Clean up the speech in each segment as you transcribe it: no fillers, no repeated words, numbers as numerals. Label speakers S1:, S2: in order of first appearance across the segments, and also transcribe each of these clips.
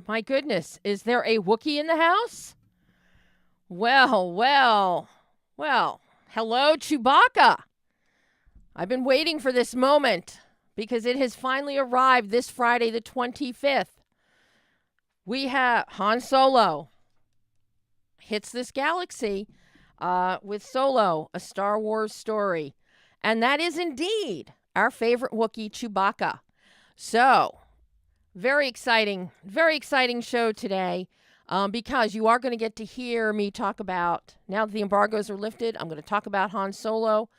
S1: My goodness, is there a Wookie in the house? Well, well, well. Hello, Chewbacca. I've been waiting for this moment because it has finally arrived this Friday, the 25th. We have Han Solo hits this galaxy with Solo, a Star Wars story. And that is indeed our favorite Wookiee, Chewbacca. So, very exciting show today because you are going to get to hear me talk about, now that the embargoes are lifted, I'm going to talk about Han Solo,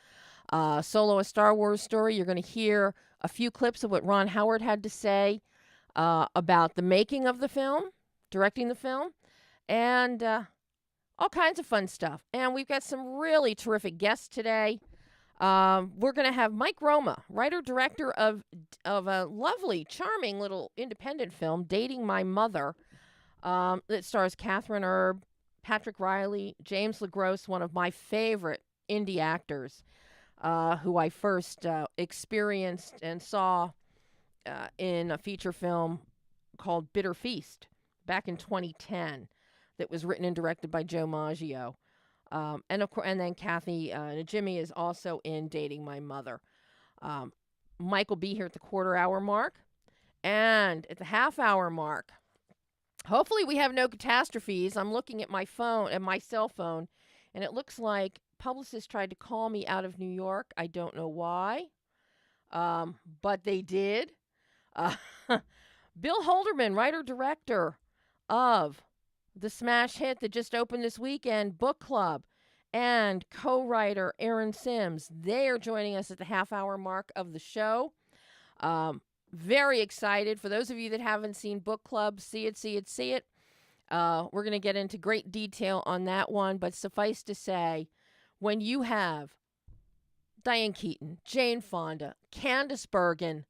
S1: Solo, a Star Wars story. You're going to hear a few clips of what Ron Howard had to say about the making of the film, directing the film, and all kinds of fun stuff. And we've got some really terrific guests today. We're going to have Mike Roma, writer-director of a lovely, charming little independent film, Dating My Mother, that stars Catherine Erb, Patrick Riley, James LaGrosse, one of my favorite indie actors, who I first experienced and saw in a feature film called Bitter Feast back in 2010 that was written and directed by Joe Maggio. And of course, and then Kathy Najimy is also in Dating My Mother. Mike will be here at the quarter-hour mark, and at the half-hour mark. Hopefully, we have no catastrophes. I'm looking at my phone, at my cell phone, and it looks like publicists tried to call me out of New York. I don't know why, but they did. Bill Holderman, writer-director of the smash hit that just opened this weekend, Book Club, and co-writer ERIN SIMMS. They are joining us at the half-hour mark of the show. Very excited. For those of you that haven't seen Book Club, see it. We're going to get into great detail on that one, but suffice to say, when you have Diane Keaton, Jane Fonda, Candice Bergen,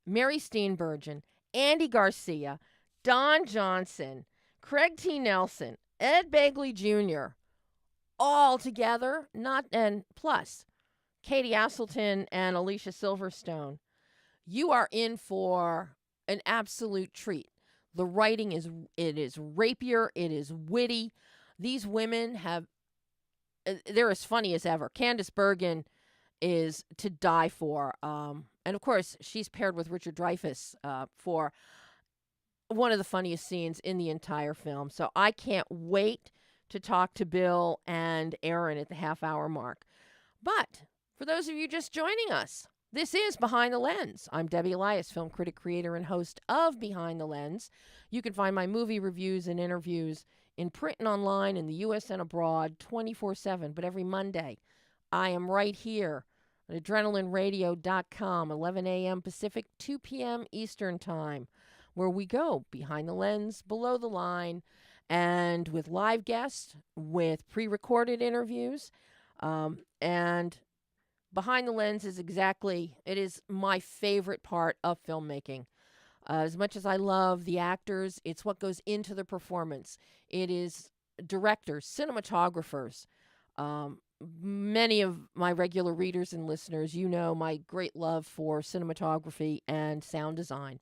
S1: Mary Steenburgen, Andy Garcia, Don Johnson, Craig T. Nelson, Ed Begley Jr., all together, and plus Katie Aselton and Alicia Silverstone, you are in for an absolute treat. The writing is rapier, it is witty. These women they're as funny as ever. Candice Bergen is to die for. And of course, she's paired with Richard Dreyfuss for one of the funniest scenes in the entire film. So I can't wait to talk to Bill and Erin at the half-hour mark. But for those of you just joining us, this is Behind the Lens. I'm Debbie Elias, film critic, creator, and host of Behind the Lens. You can find my movie reviews and interviews in print and online in the U.S. and abroad 24/7. But every Monday, I am right here at adrenalineradio.com, 11 a.m. Pacific, 2 p.m. Eastern Time, where we go behind the lens, below the line, and with live guests, with pre-recorded interviews. And Behind the Lens it is my favorite part of filmmaking. As much as I love the actors, it's what goes into the performance. It is directors, cinematographers. Many of my regular readers and listeners, you know my great love for cinematography and sound design.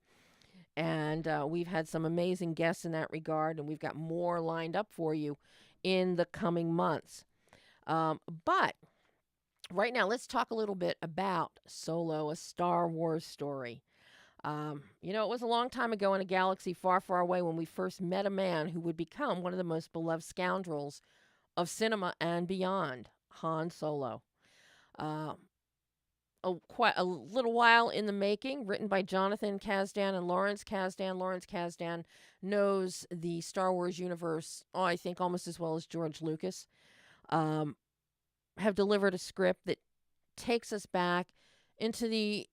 S1: And we've had some amazing guests in that regard, and we've got more lined up for you in the coming months. But right now, let's talk a little bit about Solo, a Star Wars story. It was a long time ago in a galaxy far, far away when we first met a man who would become one of the most beloved scoundrels of cinema and beyond, Han Solo. Quite a little while in the making, written by Jonathan Kasdan and Lawrence Kasdan. Lawrence Kasdan knows the Star Wars universe, I think, almost as well as George Lucas. Have delivered a script that takes us back into the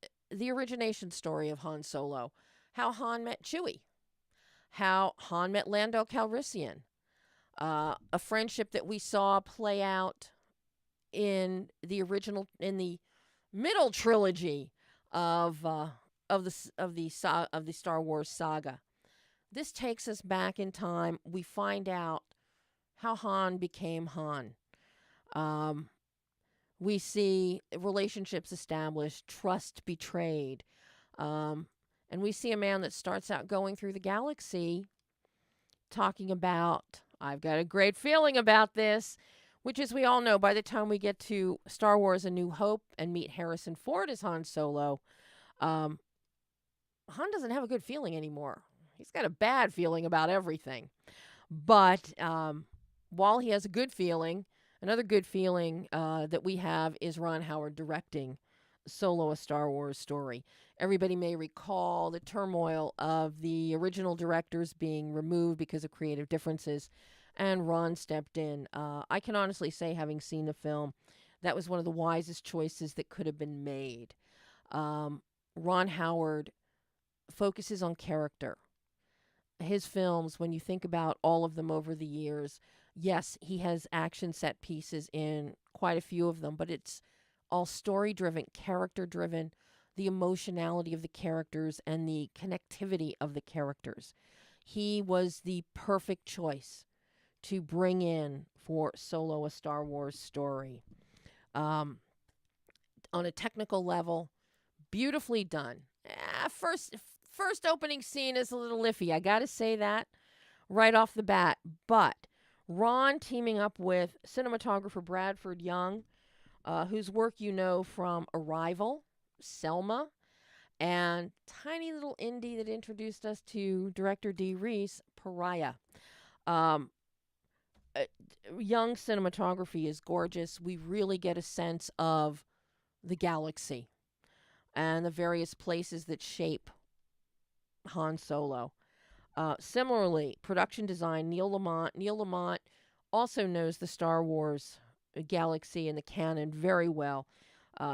S1: origination story of Han Solo, how Han met Chewie, how Han met Lando Calrissian, a friendship that we saw play out in the middle trilogy of the Star Wars saga. This takes us back in time. We find out how Han became Han. We see relationships established, trust betrayed, And we see a man that starts out going through the galaxy talking about, I've got a great feeling about this, which, as we all know, by the time we get to Star Wars A New Hope and meet Harrison Ford as Han Solo, Han doesn't have a good feeling anymore. He's got a bad feeling about everything. But while he has a good feeling, another good feeling that we have is Ron Howard directing Solo, A Star Wars Story. Everybody may recall the turmoil of the original directors being removed because of creative differences, and Ron stepped in. I can honestly say, having seen the film, that was one of the wisest choices that could have been made. Ron Howard focuses on character. His films, when you think about all of them over the years, yes, he has action set pieces in quite a few of them, but it's all story-driven, character-driven, the emotionality of the characters and the connectivity of the characters. He was the perfect choice to bring in for Solo, A Star Wars Story. On a technical level, beautifully done. First opening scene is a little iffy. I got to say that right off the bat. But Ron teaming up with cinematographer Bradford Young, whose work you know from Arrival, Selma, and tiny little indie that introduced us to director Dee Reese, Pariah. Young cinematography is gorgeous. We really get a sense of the galaxy and the various places that shape Han Solo. Similarly, production design, Neil Lamont. Neil Lamont also knows the Star Wars galaxy and the canon very well.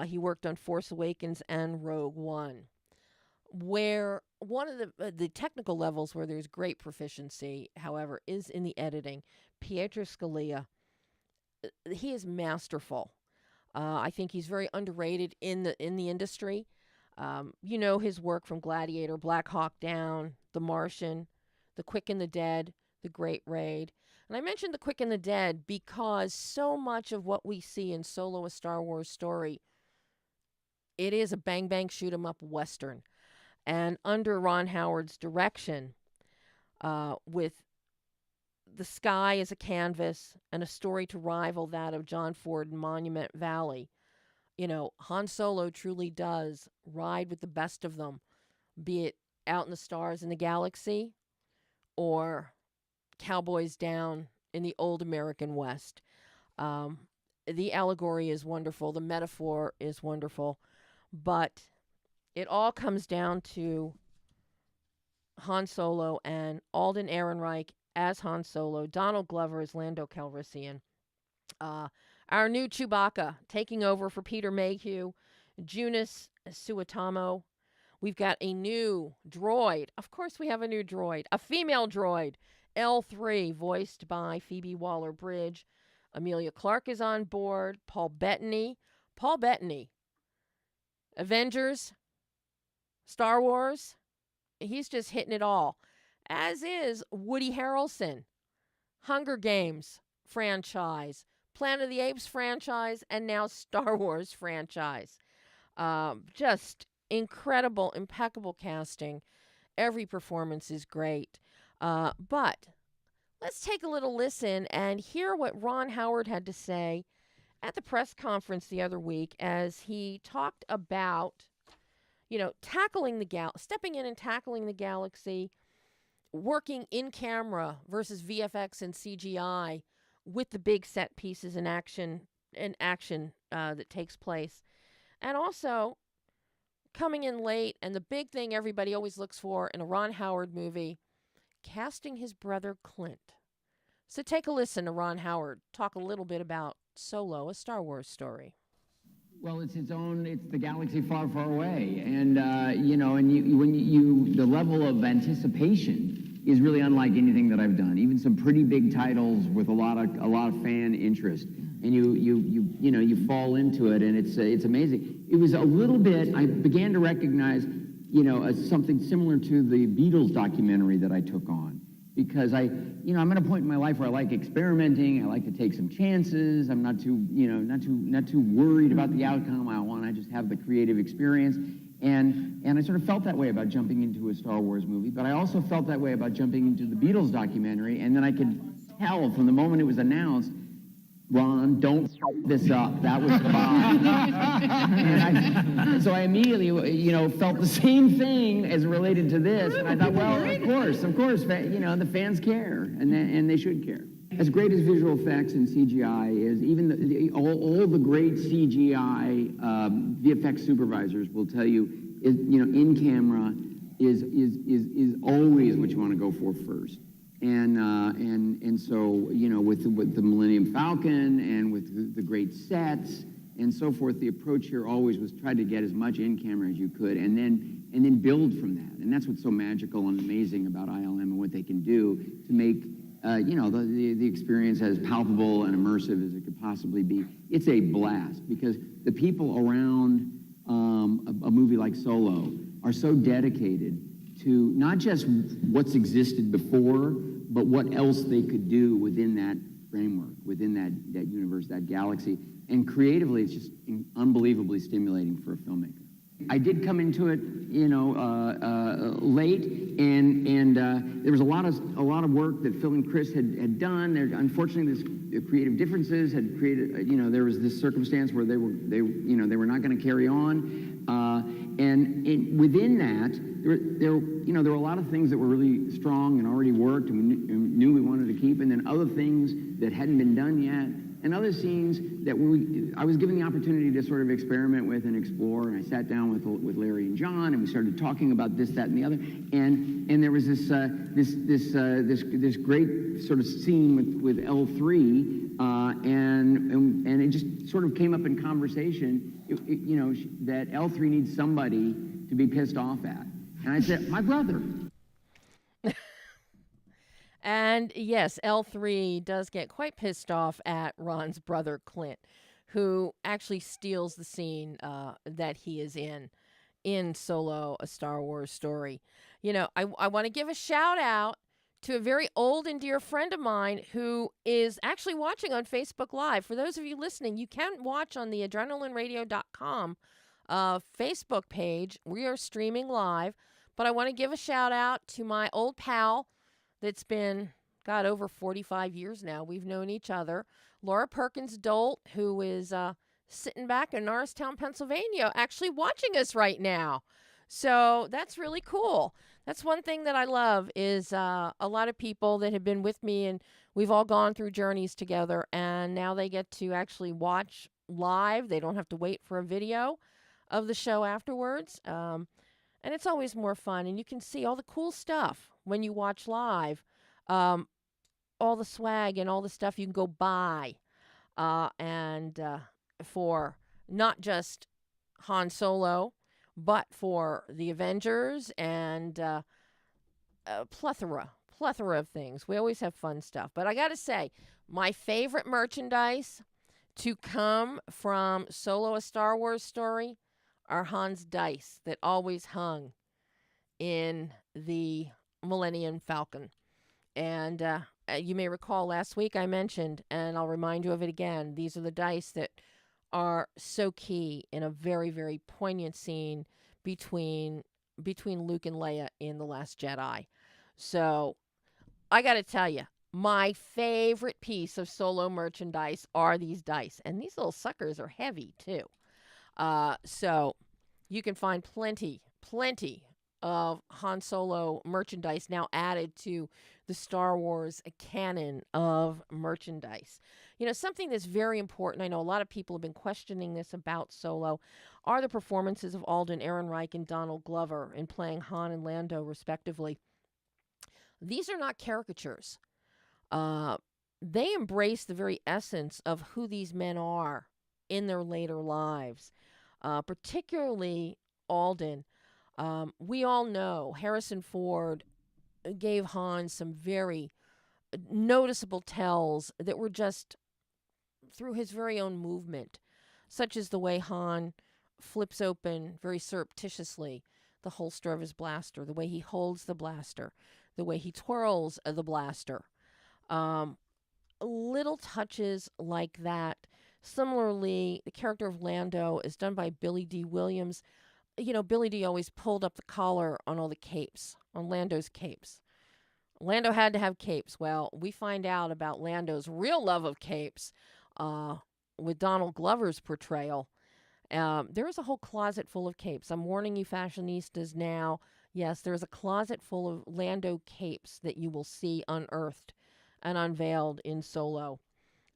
S1: He worked on Force Awakens and Rogue One. Where one of the technical levels where there's great proficiency, however, is in the editing. Pietro Scalia, he is masterful. I think he's very underrated in the industry. You know his work from Gladiator, Black Hawk Down, The Martian, The Quick and the Dead, The Great Raid. And I mentioned The Quick and the Dead because so much of what we see in Solo, A Star Wars Story, it is a bang-bang shoot-'em-up Western. And under Ron Howard's direction, with the sky as a canvas and a story to rival that of John Ford in Monument Valley, you know, Han Solo truly does ride with the best of them, be it out in the stars in the galaxy or cowboys down in the old American West. The allegory is wonderful. The metaphor is wonderful. But it all comes down to Han Solo and Alden Ehrenreich as Han Solo, Donald Glover as Lando Calrissian. Our new Chewbacca taking over for Peter Mayhew, Joonas Suotamo. We've got a new droid. Of course we have a new droid. A female droid, L3, voiced by Phoebe Waller-Bridge. Amelia Clark is on board. Paul Bettany, Avengers, Star Wars, he's just hitting it all. As is Woody Harrelson, Hunger Games franchise, Planet of the Apes franchise, and now Star Wars franchise. Just incredible, impeccable casting. Every performance is great. But let's take a little listen and hear what Ron Howard had to say at the press conference the other week as he talked about, you know, stepping in and tackling the galaxy, working in camera versus VFX and CGI with the big set pieces and action that takes place. And also coming in late, and the big thing everybody always looks for in a Ron Howard movie, casting his brother Clint. So take a listen to Ron Howard talk a little bit about Solo, A Star Wars Story.
S2: Well, it's the galaxy far, far away. And, the level of anticipation is really unlike anything that I've done. Even some pretty big titles with a lot of fan interest. And you fall into it, and it's amazing. It was a little bit, I began to recognize, something similar to the Beatles documentary that I took on. Because I'm at a point in my life where I like experimenting. I like to take some chances. I'm not too worried about the outcome. I want to just have the creative experience. And I sort of felt that way about jumping into a Star Wars movie, but I also felt that way about jumping into the Beatles documentary, and then I could tell from the moment it was announced, Ron, don't f*** this up. That was Bob. So I immediately, felt the same thing as related to this, and I thought, well, of course, the fans care, and they should care. As great as visual effects and CGI is, even all the great CGI VFX supervisors will tell you, in camera is always what you want to go for first. And so, with the Millennium Falcon and with the great sets and so forth, the approach here always was try to get as much in camera as you could, and then build from that. And that's what's so magical and amazing about ILM and what they can do to make the experience as palpable and immersive as it could possibly be. It's a blast because the people around a movie like Solo are so dedicated to not just what's existed before, but what else they could do within that framework, within that universe, that galaxy. And creatively, it's just unbelievably stimulating for a filmmaker. I did come into it, late, and there was a lot of work that Phil and Chris had done. There, unfortunately, this creative differences had created, there was this circumstance where they were not going to carry on, and within that, there were a lot of things that were really strong and already worked, and we knew we wanted to keep, and then other things that hadn't been done yet. And other scenes that I was given the opportunity to sort of experiment with and explore, and I sat down with Larry and John, and we started talking about this, that, and the other, and there was this great sort of scene with L3, and it just sort of came up in conversation, that L3 needs somebody to be pissed off at, and I said, my brother.
S1: And yes, L3 does get quite pissed off at Ron's brother, Clint, who actually steals the scene that he is in Solo, A Star Wars Story. I want to give a shout out to a very old and dear friend of mine who is actually watching on Facebook Live. For those of you listening, you can watch on the adrenalineradio.com Facebook page. We are streaming live, but I want to give a shout out to my old pal, that's been, over 45 years now. We've known each other. Laura Perkins Dolt, who is sitting back in Norristown, Pennsylvania, actually watching us right now. So that's really cool. That's one thing that I love is a lot of people that have been with me, and we've all gone through journeys together, and now they get to actually watch live. They don't have to wait for a video of the show afterwards. And it's always more fun, and you can see all the cool stuff when you watch live, all the swag and all the stuff you can go buy, and for not just Han Solo, but for the Avengers and a plethora of things. We always have fun stuff. But I got to say, my favorite merchandise to come from Solo, A Star Wars Story are Han's dice that always hung in the Millennium Falcon. And you may recall last week I mentioned, and I'll remind you of it again, these are the dice that are so key in a very, very poignant scene between Luke and Leia in The Last Jedi. So I got to tell you, my favorite piece of Solo merchandise are these dice. And these little suckers are heavy, too. So you can find plenty of Han Solo merchandise now added to the Star Wars canon of merchandise. Something that's very important, I know a lot of people have been questioning this about Solo, are the performances of Alden Ehrenreich and Donald Glover in playing Han and Lando, respectively. These are not caricatures. They embrace the very essence of who these men are in their later lives, particularly Alden. We all know Harrison Ford gave Han some very noticeable tells that were just through his very own movement, such as the way Han flips open very surreptitiously the holster of his blaster, the way he holds the blaster, the way he twirls the blaster. Little touches like that. Similarly, the character of Lando is done by Billy D. Williams. Billy D always pulled up the collar on all the capes, on Lando's capes. Lando had to have capes. Well, we find out about Lando's real love of capes with Donald Glover's portrayal. There is a whole closet full of capes. I'm warning you, fashionistas, now. Yes, there is a closet full of Lando capes that you will see unearthed and unveiled in Solo,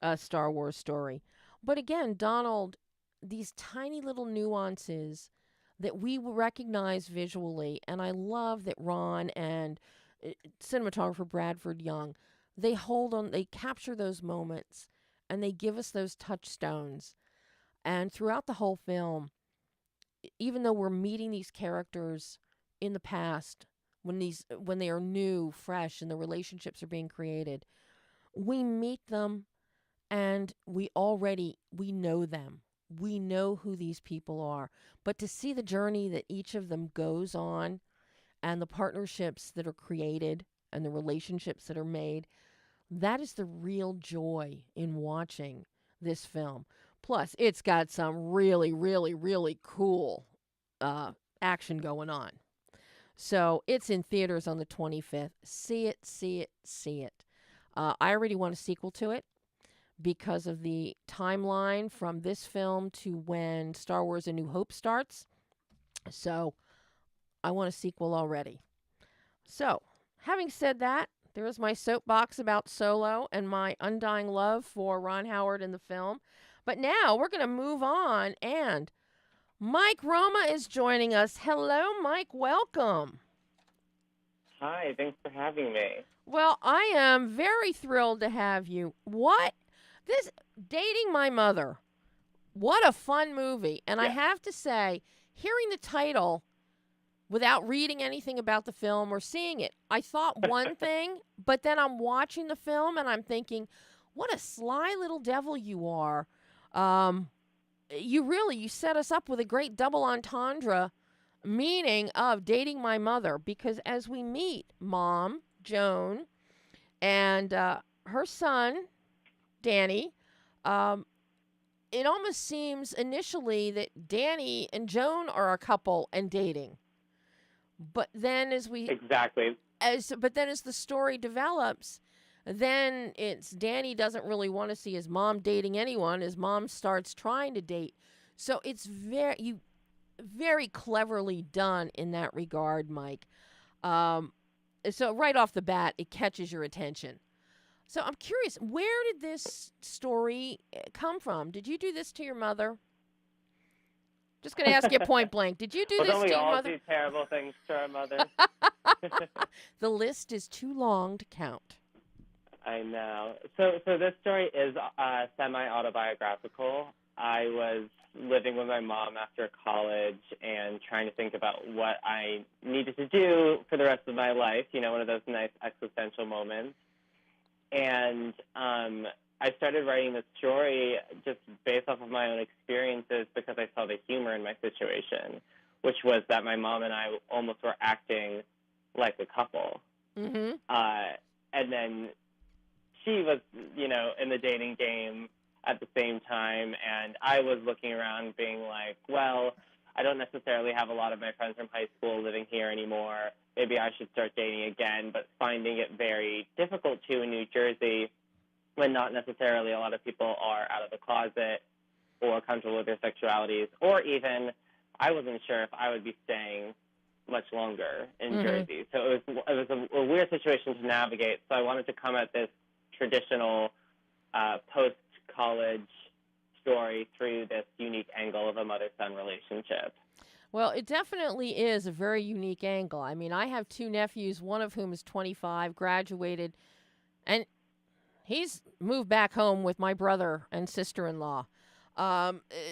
S1: a Star Wars story. But again, Donald, these tiny little nuances that we will recognize visually, and I love that Ron and cinematographer Bradford Young, they capture those moments, and they give us those touchstones. And throughout the whole film, even though we're meeting these characters in the past, when they are new, fresh, and the relationships are being created, we meet them and we know them. We know who these people are. But to see the journey that each of them goes on and the partnerships that are created and the relationships that are made, that is the real joy in watching this film. Plus, it's got some really, really, really cool action going on. So it's in theaters on the 25th. See it, see it, see it. I already want a sequel to it because of the timeline from this film to when Star Wars A New Hope starts. So I want a sequel already. So, having said that, there is my soapbox about Solo and my undying love for Ron Howard in the film. But now we're going to move on, and Mike Roma is joining us. Hello, Mike. Welcome.
S3: Hi, thanks for having me.
S1: Well, I am very thrilled to have you. Dating My Mother. What a fun movie. And I have to say, hearing the title without reading anything about the film or seeing it, I thought one thing, but then I'm watching the film and I'm thinking, what a sly little devil you are. You set us up with a great double entendre meaning of Dating My Mother, because as we meet Mom, Joan, and her son, Danny, it almost seems initially that Danny and Joan are a couple and dating. But then as the story develops, then it's Danny doesn't really want to see his mom dating anyone. His mom starts trying to date. So it's very cleverly done in that regard, Mike. So right off the bat, it catches your attention. So I'm curious, where did this story come from? Did you do this to your mother? Just going to ask you point blank. Did you do this to your mother?
S3: We all do terrible things to our mothers.
S1: The list is too long to count.
S3: I know. So this story is semi-autobiographical. I was living with my mom after college and trying to think about what I needed to do for the rest of my life, one of those nice existential moments. And I started writing this story just based off of my own experiences because I saw the humor in my situation, which was that my mom and I almost were acting like a couple.
S1: Mm-hmm.
S3: And then she was, in the dating game at the same time, and I was looking around being like, well, I don't necessarily have a lot of my friends from high school living here anymore. Maybe I should start dating again, but finding it very difficult to in New Jersey when not necessarily a lot of people are out of the closet or comfortable with their sexualities, or even I wasn't sure if I would be staying much longer in Jersey. So it was a weird situation to navigate. So I wanted to come at this traditional post-college story through this unique angle of a mother-son relationship.
S1: Well, it definitely is a very unique angle. I mean, I have two nephews, one of whom is 25, graduated, and he's moved back home with my brother and sister-in-law.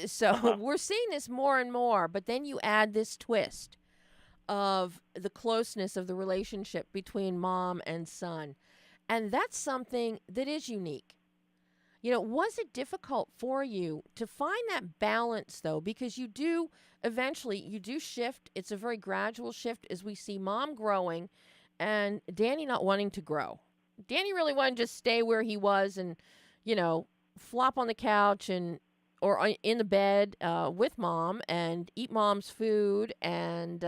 S1: So we're seeing this more and more, but then you add this twist of the closeness of the relationship between mom and son. And that's something that is unique. Was it difficult for you to find that balance, though? Because you do shift. It's a very gradual shift as we see mom growing and Danny not wanting to grow. Danny really wanted to just stay where he was and, flop on the couch and in the bed with mom and eat mom's food and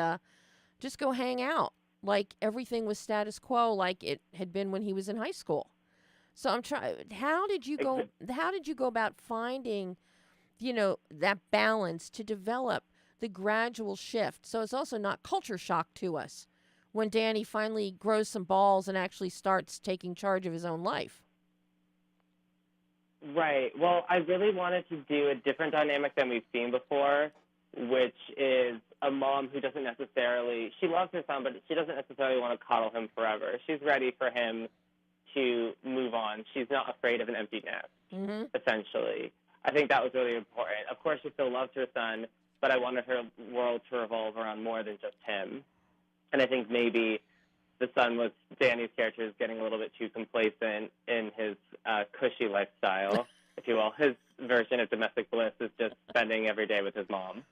S1: just go hang out like everything was status quo, like it had been when he was in high school. So I'm trying. How did you go? How did you go about finding, that balance to develop the gradual shift? So it's also not culture shock to us when Danny finally grows some balls and actually starts taking charge of his own life.
S3: Right. Well, I really wanted to do a different dynamic than we've seen before, which is a mom who doesn't necessarily, she loves her son, but she doesn't necessarily want to coddle him forever. She's ready for him to move on. She's not afraid of an empty nest, essentially. I think that was really important. Of course, she still loves her son, but I wanted her world to revolve around more than just him. And I think maybe the son was, Danny's character is getting a little bit too complacent in his cushy lifestyle, if you will. His version of domestic bliss is just spending every day with his mom.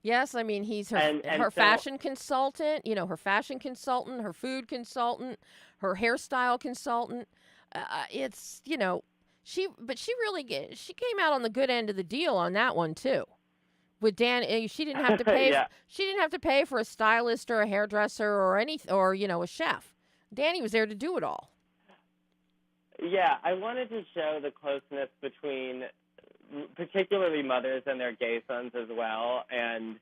S1: Yes, I mean, he's her
S3: so,
S1: fashion consultant, her fashion consultant, her food consultant, her hairstyle consultant. It's, she came out on the good end of the deal on that one too. With Dan, she didn't have to pay. She didn't have to pay for a stylist or a hairdresser or a chef. Danny was there to do it all.
S3: Yeah, I wanted to show the closeness between, particularly mothers and their gay sons as well. And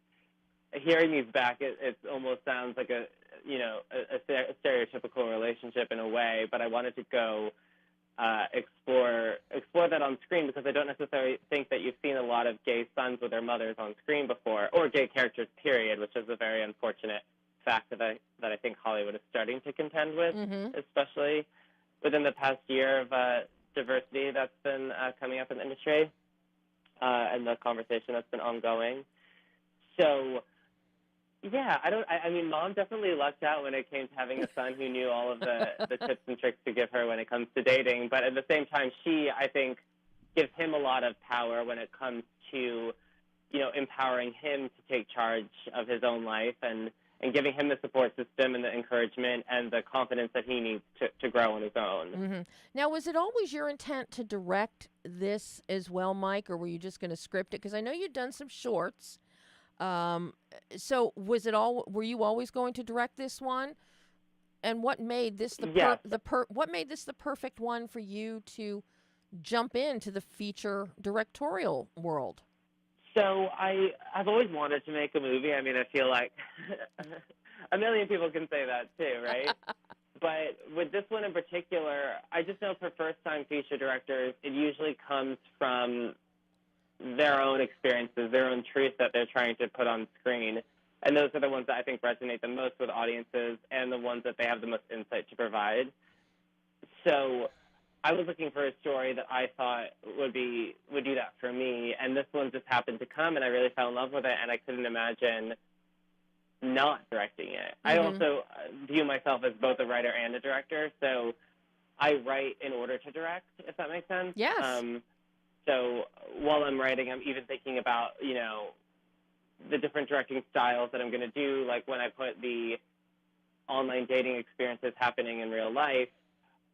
S3: hearing these back, it almost sounds like a stereotypical relationship in a way. But I wanted to go explore that on screen, because I don't necessarily think that you've seen a lot of gay sons with their mothers on screen before, or gay characters, period, which is a very unfortunate fact that I think Hollywood is starting to contend with, especially within the past year of diversity that's been coming up in the industry and the conversation that's been ongoing. So, yeah, I mean, mom definitely lucked out when it came to having a son who knew all of the tips and tricks to give her when it comes to dating. But at the same time, she, I think, gives him a lot of power when it comes to, empowering him to take charge of his own life and giving him the support system and the encouragement and the confidence that he needs to grow on his own.
S1: Now, was it always your intent to direct this as well, Mike, or were you just going to script it? Because I know you'd done some shorts. So were you always going to direct this one? And what made this what made this the perfect one for you to jump into the feature directorial world?
S3: So I've always wanted to make a movie. I mean, I feel like a million people can say that too, right? But with this one in particular, I just know for first-time feature directors, it usually comes from their own experiences, their own truth that they're trying to put on screen. And those are the ones that I think resonate the most with audiences and the ones that they have the most insight to provide. So I was looking for a story that I thought would do that for me, and this one just happened to come, and I really fell in love with it, and I couldn't imagine not directing it. I also view myself as both a writer and a director, so I write in order to direct, if that makes sense.
S1: Yes.
S3: So while I'm writing, I'm even thinking about, the different directing styles that I'm going to do, like when I put the online dating experiences happening in real life,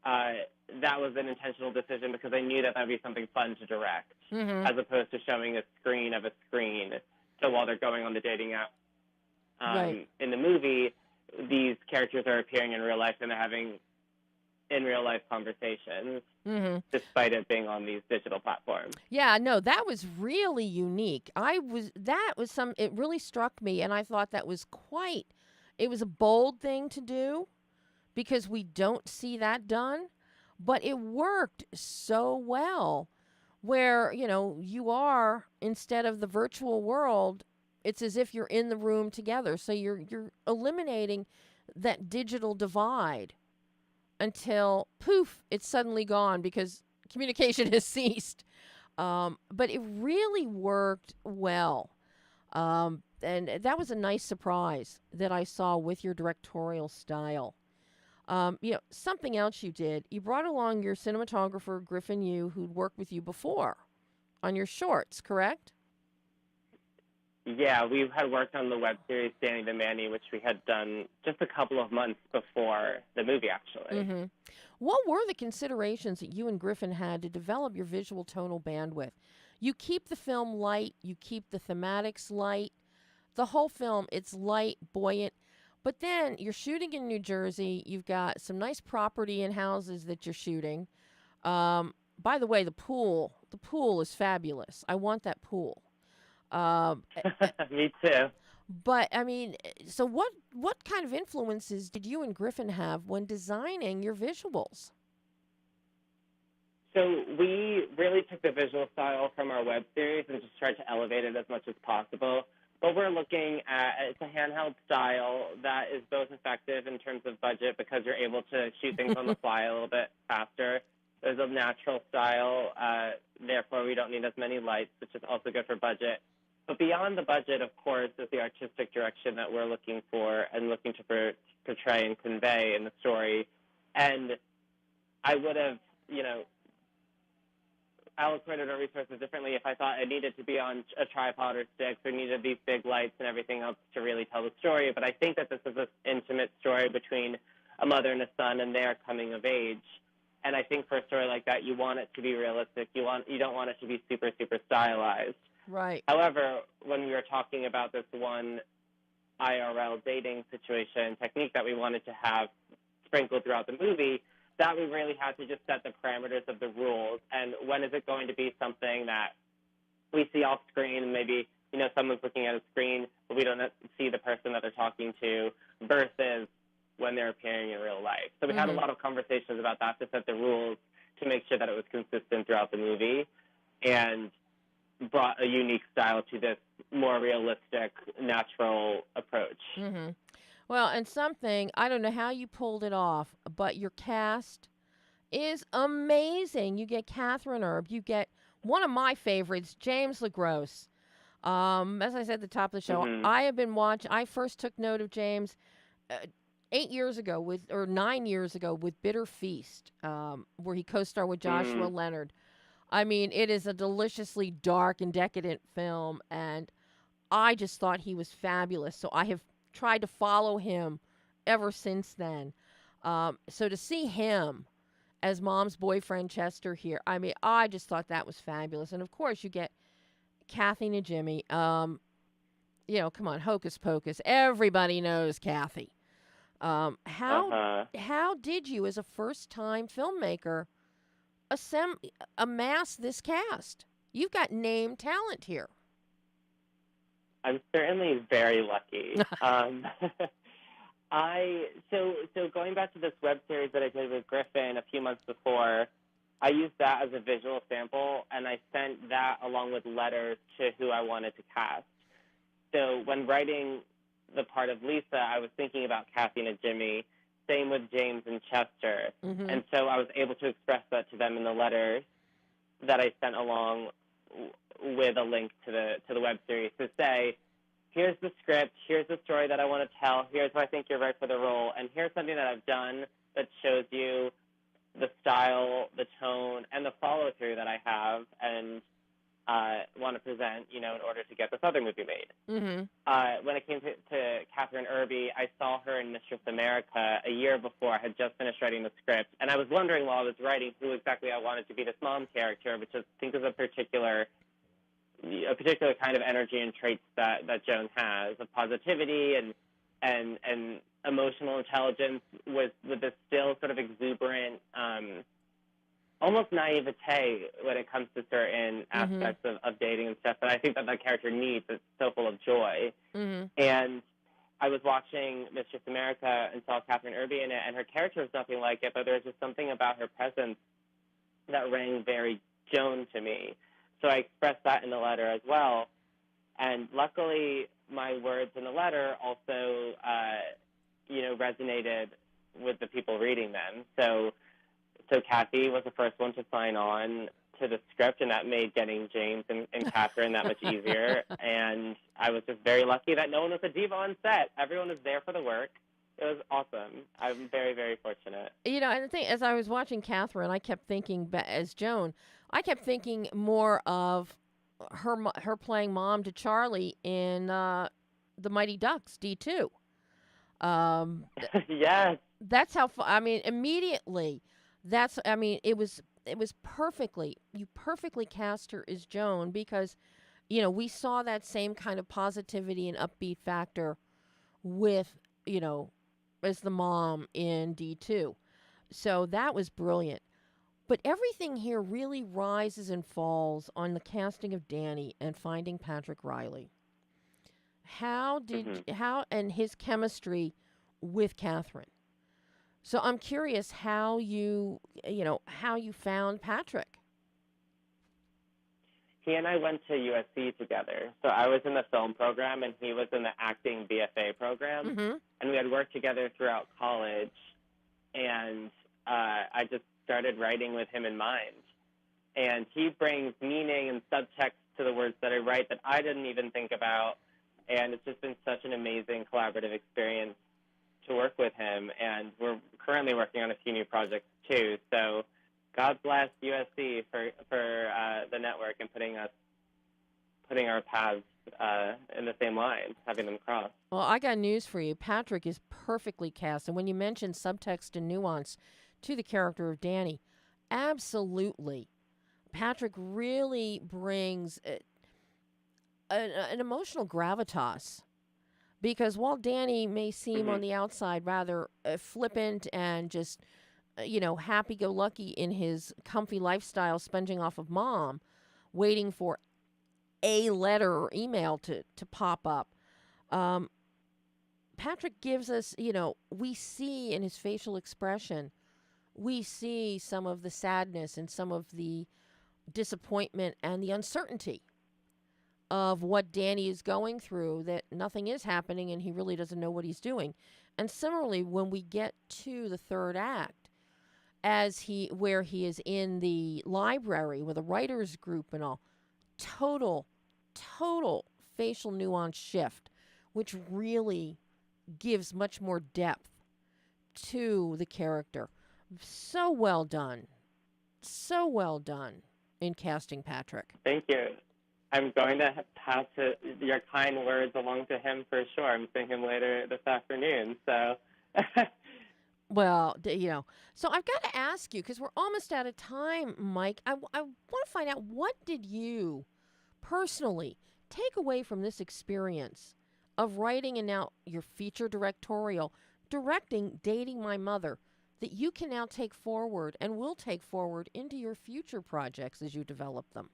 S3: that was an intentional decision because I knew that would be something fun to direct, as opposed to showing a screen of a screen. So while they're going on the dating app in the movie, these characters are appearing in real life and they're having in real life conversations, despite it being on these digital platforms.
S1: Yeah, no, that was really unique. It really struck me, and I thought that was it was a bold thing to do because we don't see that done, but it worked so well where, you are, instead of the virtual world, it's as if you're in the room together. So you're eliminating that digital divide until, poof, it's suddenly gone because communication has ceased. But it really worked well. And that was a nice surprise that I saw with your directorial style. Something else you did, you brought along your cinematographer, Griffin Yu, who'd worked with you before on your shorts, correct?
S3: Yeah, we had worked on the web series Danny the Manny, which we had done just a couple of months before the movie, actually.
S1: Mm-hmm. What were the considerations that you and Griffin had to develop your visual tonal bandwidth? You keep the film light, you keep the thematics light. The whole film, it's light, buoyant. But then you're shooting in New Jersey. You've got some nice property and houses that you're shooting. By the way, the pool is fabulous. I want that pool. Um,
S3: Me too.
S1: but I mean, so what kind of influences did you and Griffin have when designing your visuals?
S3: So we really took the visual style from our web series and just tried to elevate it as much as possible. But we're looking at, it's a handheld style that is both effective in terms of budget because you're able to shoot things on the fly a little bit faster. There's a natural style, therefore we don't need as many lights, which is also good for budget. But beyond the budget, of course, is the artistic direction that we're looking for and looking to portray and convey in the story. And I would have, allocated our resources differently if I thought it needed to be on a tripod or sticks or needed these big lights and everything else to really tell the story. But I think that this is an intimate story between a mother and a son and their coming of age. And I think for a story like that, you want it to be realistic. You don't want it to be super, super stylized.
S1: Right.
S3: However, when we were talking about this one IRL dating situation technique that we wanted to have sprinkled throughout the movie, that we really had to just set the parameters of the rules. And when is it going to be something that we see off screen and maybe, someone's looking at a screen, but we don't see the person that they're talking to versus when they're appearing in real life. So we had a lot of conversations about that to set the rules to make sure that it was consistent throughout the movie and brought a unique style to this more realistic, natural approach.
S1: Mm-hmm. Well, and something, I don't know how you pulled it off, but your cast is amazing. You get Catherine Erb. You get one of my favorites, James LaGrosse. As I said at the top of the show, I first took note of James 9 years ago with Bitter Feast, where he co-starred with Joshua Leonard. I mean, it is a deliciously dark and decadent film, and I just thought he was fabulous. So I have tried to follow him ever since then. So to see him as Mom's boyfriend Chester here, I mean, I just thought that was fabulous. And of course, you get Kathy Najimy. Come on, Hocus Pocus. Everybody knows Kathy. How did you, as a first-time filmmaker, amass this cast? You've got name talent here.
S3: I'm certainly very lucky. So going back to this web series that I did with Griffin a few months before, I used that as a visual sample, and I sent that along with letters to who I wanted to cast. So when writing the part of Lisa, I was thinking about Kathy Najimy, same with James and Chester. And so I was able to express that to them in the letters that I sent along with a link to the web series to say, here's the script, here's the story that I want to tell, here's why I think you're right for the role, and here's something that I've done that shows you the style, the tone, and the follow-through that I have and want to present, in order to get this other movie made. When it came to Catherine Irby, I saw her in Mistress America a year before. I had just finished writing the script, and I was wondering while I was writing who exactly I wanted to be this mom character, which I think is a particular kind of energy and traits that Joan has, of positivity and emotional intelligence with this still sort of exuberant, almost naivete when it comes to certain aspects of dating and stuff that I think that character needs. It's so full of joy. And I was watching Mistress America and saw Catherine Irby in it, and her character was nothing like it, but there was just something about her presence that rang very Joan to me. So I expressed that in the letter as well. And luckily, my words in the letter also, resonated with the people reading them. So Kathy was the first one to sign on to the script, and that made getting James and Catherine that much easier. And I was just very lucky that no one was a diva on set. Everyone was there for the work. It was awesome. I'm very, very fortunate.
S1: And the thing, as I was watching Catherine, I kept thinking, as Joan, I kept thinking more of her playing mom to Charlie in the Mighty Ducks D2.
S3: Yes.
S1: That's how I mean immediately. It was perfectly. You perfectly cast her as Joan because we saw that same kind of positivity and upbeat factor with, as the mom in D2. So that was brilliant. But everything here really rises and falls on the casting of Danny and finding Patrick Riley. How and his chemistry with Catherine. So I'm curious how how you found Patrick.
S3: He and I went to USC together. So I was in the film program, and he was in the acting BFA program.
S1: Mm-hmm.
S3: And we had worked together throughout college. And I just started writing with him in mind. And he brings meaning and subtext to the words that I write that I didn't even think about. And it's just been such an amazing collaborative experience to work with him. And we're currently working on a few new projects, too. So God bless USC for the network and putting our paths in the same line, having them cross.
S1: Well, I got news for you. Patrick is perfectly cast. And when you mention subtext and nuance to the character of Danny, absolutely. Patrick really brings an emotional gravitas. Because while Danny may seem on the outside rather flippant and just, happy-go-lucky in his comfy lifestyle, sponging off of mom, waiting for a letter or email to pop up, Patrick gives us, we see in his facial expression, we see some of the sadness and some of the disappointment and the uncertainty of what Danny is going through, that nothing is happening and he really doesn't know what he's doing. And similarly, when we get to the third act, where he is in the library with a writer's group and all, total facial nuance shift, which really gives much more depth to the character. So well done in casting Patrick.
S3: Thank you. I'm going to pass your kind words along to him for sure. I'm seeing him later this afternoon, so.
S1: Well, so I've got to ask you, because we're almost out of time, Mike. I want to find out, what did you personally take away from this experience of writing and now your feature directing Dating My Mother, that you can now take forward and will take forward into your future projects as you develop them?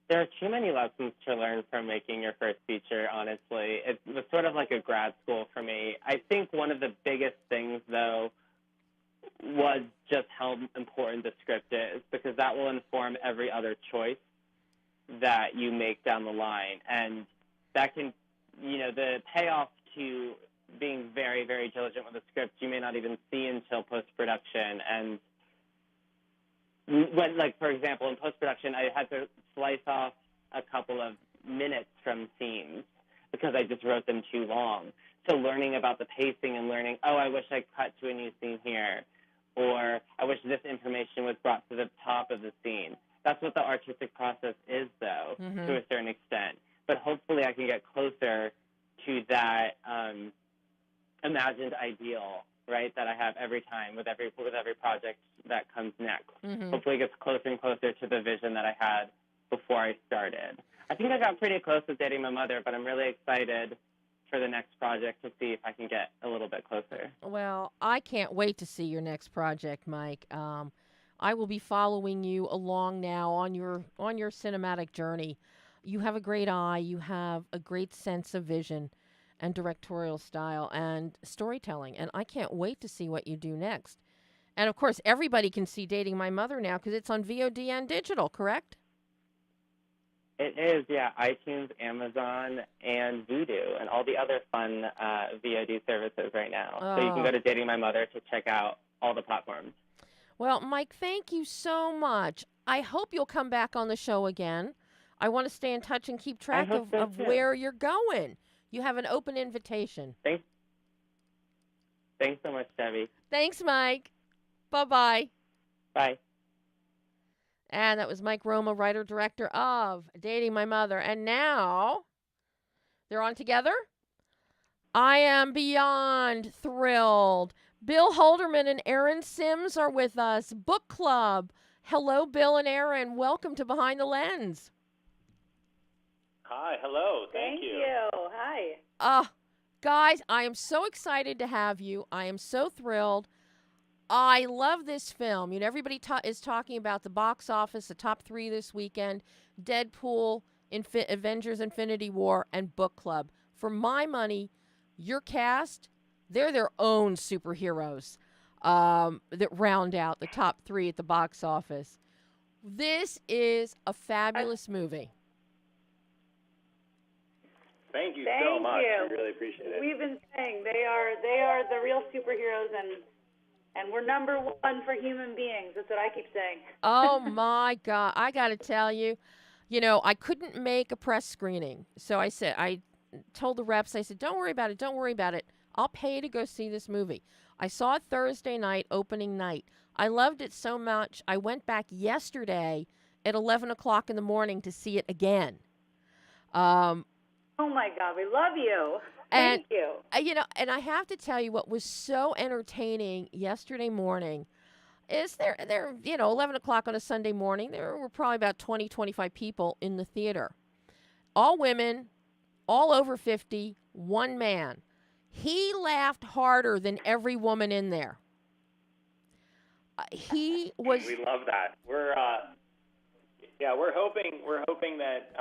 S3: There are too many lessons to learn from making your first feature, honestly. It was sort of like a grad school for me. I think one of the biggest things, though, was just how important the script is, because that will inform every other choice that you make down the line. And that can, the payoff to being very, very diligent with the script, you may not even see until post-production. And when, for example, in post-production, I had to slice off a couple of minutes from scenes because I just wrote them too long. So learning about the pacing and learning, I wish I cut to a new scene here, or I wish this information was brought to the top of the scene. That's what the artistic process is, though, to a certain extent. But hopefully I can get closer to that imagined ideal, right, that I have every time with every project that comes next. Hopefully it gets closer and closer to the vision that I had before I started. I think I got pretty close with Dating My Mother, but I'm really excited for the next project to see if I can get a little bit closer.
S1: Well, I can't wait to see your next project, Mike. I will be following you along now on your cinematic journey. You have a great eye. You have a great sense of vision and directorial style and storytelling, and I can't wait to see what you do next. And, of course, everybody can see Dating My Mother now because it's on VOD and digital, correct?
S3: It is, yeah. iTunes, Amazon, and Vudu, and all the other fun VOD services right now. So you can go to Dating My Mother to check out all the platforms.
S1: Well, Mike, thank you so much. I hope you'll come back on the show again. I want to stay in touch and keep track of where you're going. You have an open invitation.
S3: Thanks so much, Debbie.
S1: Thanks, Mike. Bye-bye.
S3: Bye.
S1: And that was Mike Roma, writer-director of Dating My Mother. And now they're on together. I am beyond thrilled. Bill Holderman and ERIN SIMMS are with us. Book Club. Hello, Bill and ERIN. Welcome to Behind the Lens.
S4: Hi, hello. Thank you.
S5: Hi.
S1: Guys, I am so excited to have you. I am so thrilled. I love this film. You know, everybody is talking about the box office, the top 3 this weekend, Deadpool, Avengers Infinity War, and Book Club. For my money, your cast, they're their own superheroes that round out the top 3 at the box office. This is a fabulous movie.
S4: Thank you
S5: Thank
S4: so much.
S5: you.
S4: We really appreciate it.
S5: We've been saying they are the real superheroes, and we're number 1 for human beings. That's what I keep saying.
S1: Oh, my God. I got to tell you, you know, I couldn't make a press screening. So I told the reps, I said, don't worry about it. Don't worry about it. I'll pay to go see this movie. I saw it Thursday night, opening night. I loved it so much. I went back yesterday at 11 o'clock in the morning to see it again.
S5: Oh, my God. We love you. Thank you.
S1: You know, and I have to tell you what was so entertaining yesterday morning is there, you know, 11 o'clock on a Sunday morning, there were probably about 20, 25 people in the theater. All women, all over 50, one man. He laughed harder than every woman in there. He was.
S4: We love that. We're hoping that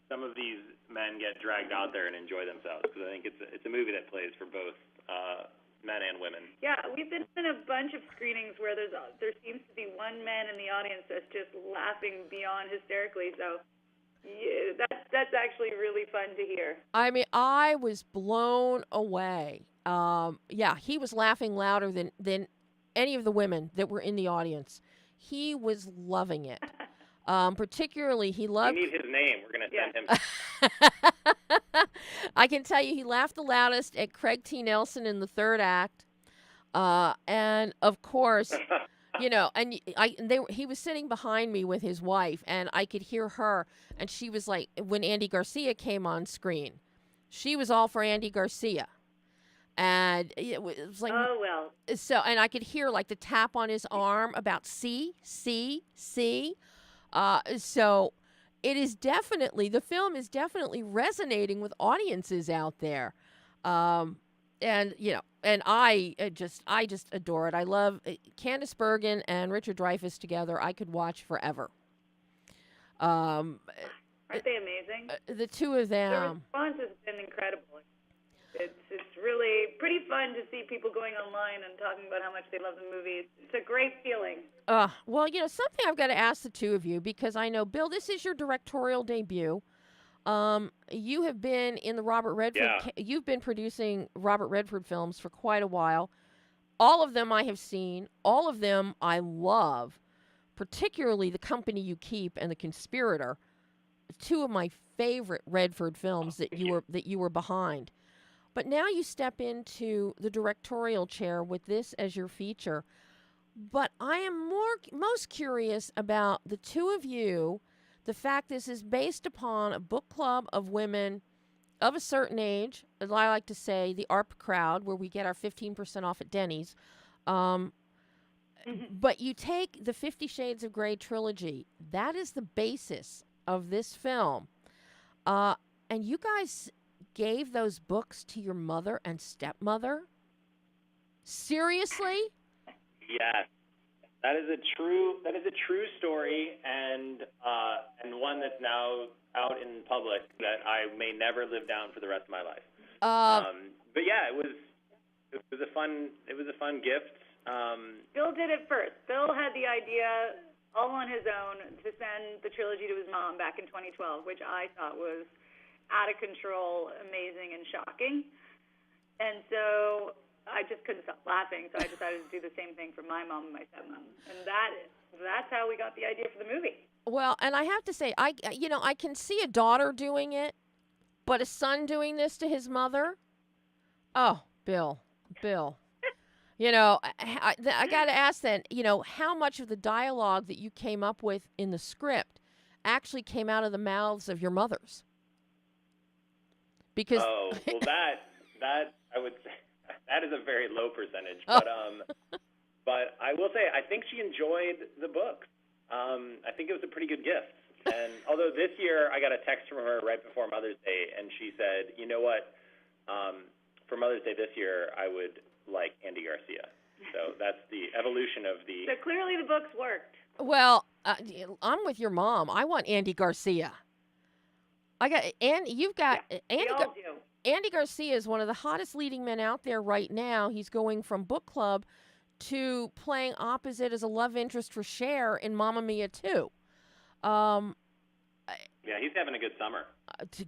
S4: some of these men get dragged out there and enjoy themselves, because I think it's a movie that plays for both men and women.
S5: Yeah, we've been in a bunch of screenings where there seems to be one man in the audience that's just laughing beyond hysterically. So yeah, that's actually really fun to hear.
S1: I mean, I was blown away. Yeah, he was laughing louder than any of the women that were in the audience. He was loving it. Particularly, he loved.
S4: We need his name. We're going to send him.
S1: I can tell you, he laughed the loudest at Craig T. Nelson in the third act, and of course, you know, and he was sitting behind me with his wife, and I could hear her, and she was like, when Andy Garcia came on screen, she was all for Andy Garcia. And it was like,
S5: oh, well.
S1: So, and I could hear like the tap on his arm about C. So the film is definitely resonating with audiences out there. And, you know, and I just adore it. I love Candice Bergen and Richard Dreyfuss together. I could watch forever.
S5: Aren't they amazing?
S1: The two of them.
S5: The response has been incredible. It's really pretty fun to see people going online and talking about how much they love the movie. It's a great feeling.
S1: Well, you know, something I've got to ask the two of you, because I know, Bill, this is your directorial debut. You have been in the Robert Redford.
S4: Yeah.
S1: You've been producing Robert Redford films for quite a while. All of them I have seen. All of them I love, particularly The Company You Keep and The Conspirator. Two of my favorite Redford films that you were behind. But now you step into the directorial chair with this as your feature. But I am most curious about the two of you, the fact this is based upon a book club of women of a certain age, as I like to say, the ARP crowd, where we get our 15% off at Denny's. But you take the 50 Shades of Grey trilogy. That is the basis of this film. And you guys gave those books to your mother and stepmother? Seriously?
S4: Yes, that is a true story, and one that's now out in public that I may never live down for the rest of my life. But yeah, it was a fun gift.
S5: Bill did it first. Bill had the idea all on his own to send the trilogy to his mom back in 2012, which I thought was out of control, amazing, and shocking. And so I just couldn't stop laughing, so I decided to do the same thing for my mom and my stepmom. And that's how we got the idea for the movie. Well,
S1: and I have to say, I can see a daughter doing it, but a son doing this to his mother? Oh, Bill. You know, I got to ask then, you know, how much of the dialogue that you came up with in the script actually came out of the mouths of your mothers? Because
S4: well, that I would say that is a very low percentage, but I will say I think she enjoyed the book. I think it was a pretty good gift. And although this year I got a text from her right before Mother's Day, and she said, you know what, for Mother's Day this year I would like Andy Garcia. So that's the evolution of the.
S5: So clearly the books worked.
S1: Well, I'm with your mom. I want Andy Garcia. You've got Andy Garcia is one of the hottest leading men out there right now. He's going from book club to playing opposite as a love interest for Cher in Mamma Mia 2.
S4: Yeah, he's having a good summer.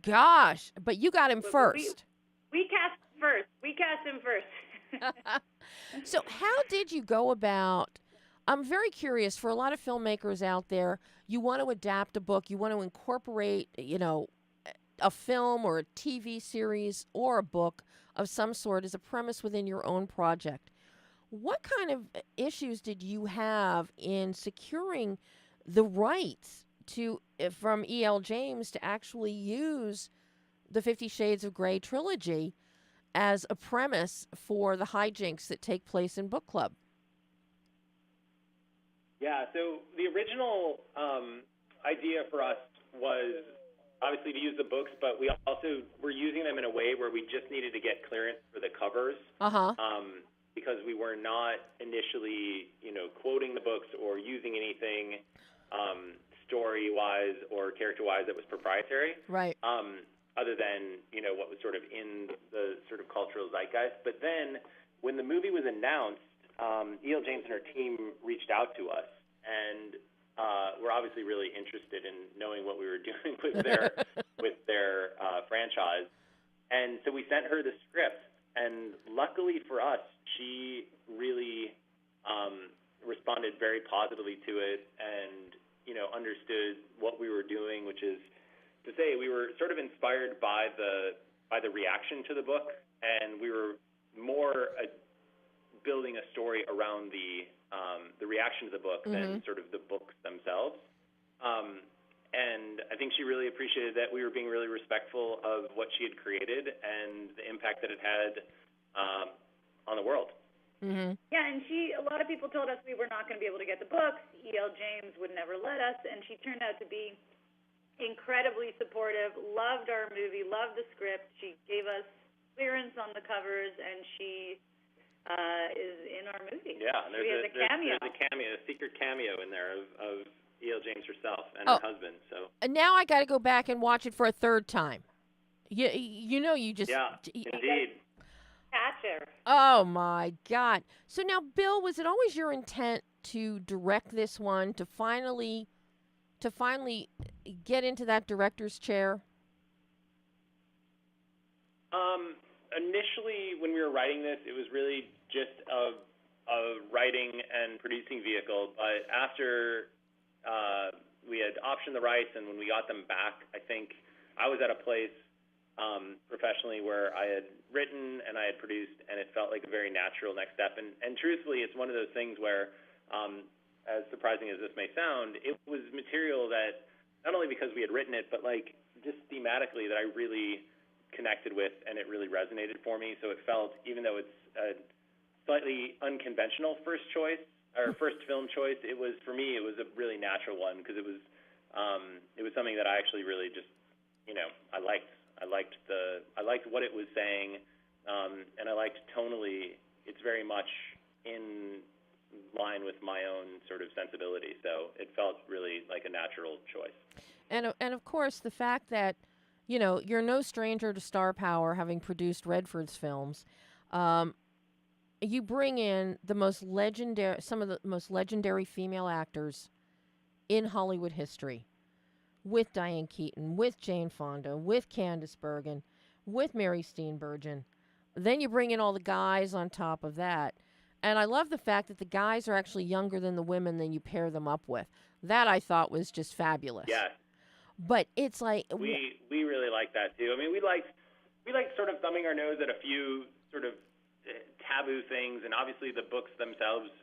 S1: Gosh, but you got him first.
S5: We cast him first.
S1: So how did you go about, I'm very curious, for a lot of filmmakers out there, you want to adapt a book, you want to incorporate, you know, a film or a TV series or a book of some sort as a premise within your own project. What kind of issues did you have in securing the rights from E.L. James to actually use the 50 Shades of Grey trilogy as a premise for the hijinks that take place in book club?
S4: Yeah, so the original idea for us was obviously to use the books, but we also were using them in a way where we just needed to get clearance for the covers. Because we were not initially, you know, quoting the books or using anything story-wise or character-wise that was proprietary.
S1: Right.
S4: Other than, you know, what was sort of in the sort of cultural zeitgeist. But then when the movie was announced, E.L. James and her team reached out to us, and were obviously really interested in knowing what we were doing with their franchise. And so we sent her the script. And luckily for us, she really responded very positively to it and, you know, understood what we were doing, which is to say we were sort of inspired by the reaction to the book, and we were more building a story around the reaction to the book than sort of the books themselves. And I think she really appreciated that we were being really respectful of what she had created and the impact that it had on the world.
S5: Mm-hmm. Yeah, and a lot of people told us we were not going to be able to get the books. E.L. James would never let us, and she turned out to be incredibly supportive, loved our movie, loved the script. She gave us clearance on the covers, and she is in our movie.
S4: Yeah, and there's a cameo. There's a cameo, a secret cameo in there of E.L. James herself and her husband. So
S1: now I got to go back and watch it for a third time. You know, you just
S4: indeed.
S5: Catch her.
S1: Oh my God! So now, Bill, was it always your intent to direct this one, to finally get into that director's chair?
S4: Initially, when we were writing this, it was really just a writing and producing vehicle. But after we had optioned the rights, and when we got them back, I think I was at a place professionally where I had written and I had produced, and it felt like a very natural next step. And truthfully, it's one of those things where, as surprising as this may sound, it was material that not only because we had written it, but like just thematically that I really connected with, and it really resonated for me. So it felt, even though it's a slightly unconventional first choice or first film choice, it was, for me, it was a really natural one, because it was something that I actually really just, you know, I liked what it was saying, and I liked tonally. It's very much in line with my own sort of sensibility, so it felt really like a natural choice.
S1: And of course, the fact that, you know, you're no stranger to star power, having produced Redford's films. You bring in some of the most legendary female actors in Hollywood history, with Diane Keaton, with Jane Fonda, with Candice Bergen, with Mary Steenburgen. Then you bring in all the guys on top of that. And I love the fact that the guys are actually younger than the women than you pair them up with. That I thought was just fabulous.
S4: Yeah.
S1: But it's like...
S4: We really like that, too. I mean, we liked sort of thumbing our nose at a few sort of taboo things, and obviously the books themselves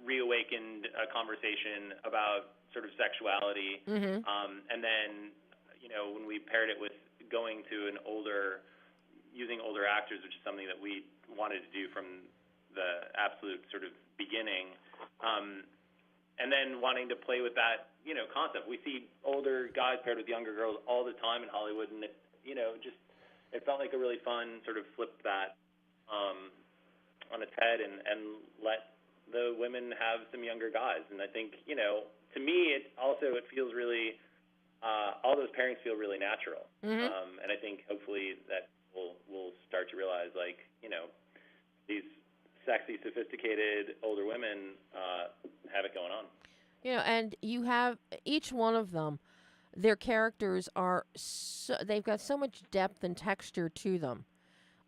S4: reawakened a conversation about sort of sexuality.
S1: Mm-hmm.
S4: And then, when we paired it with going to using older actors, which is something that we wanted to do from the absolute sort of beginning, and then wanting to play with that, concept. We see older guys paired with younger girls all the time in Hollywood, and it felt like a really fun sort of flip that on its head and let the women have some younger guys. And I think, to me, it feels really, all those pairings feel really natural.
S1: Mm-hmm.
S4: And I think hopefully that we'll start to realize, like, these sexy, sophisticated older women have it going on.
S1: And you have each one of them, their characters they've got so much depth and texture to them.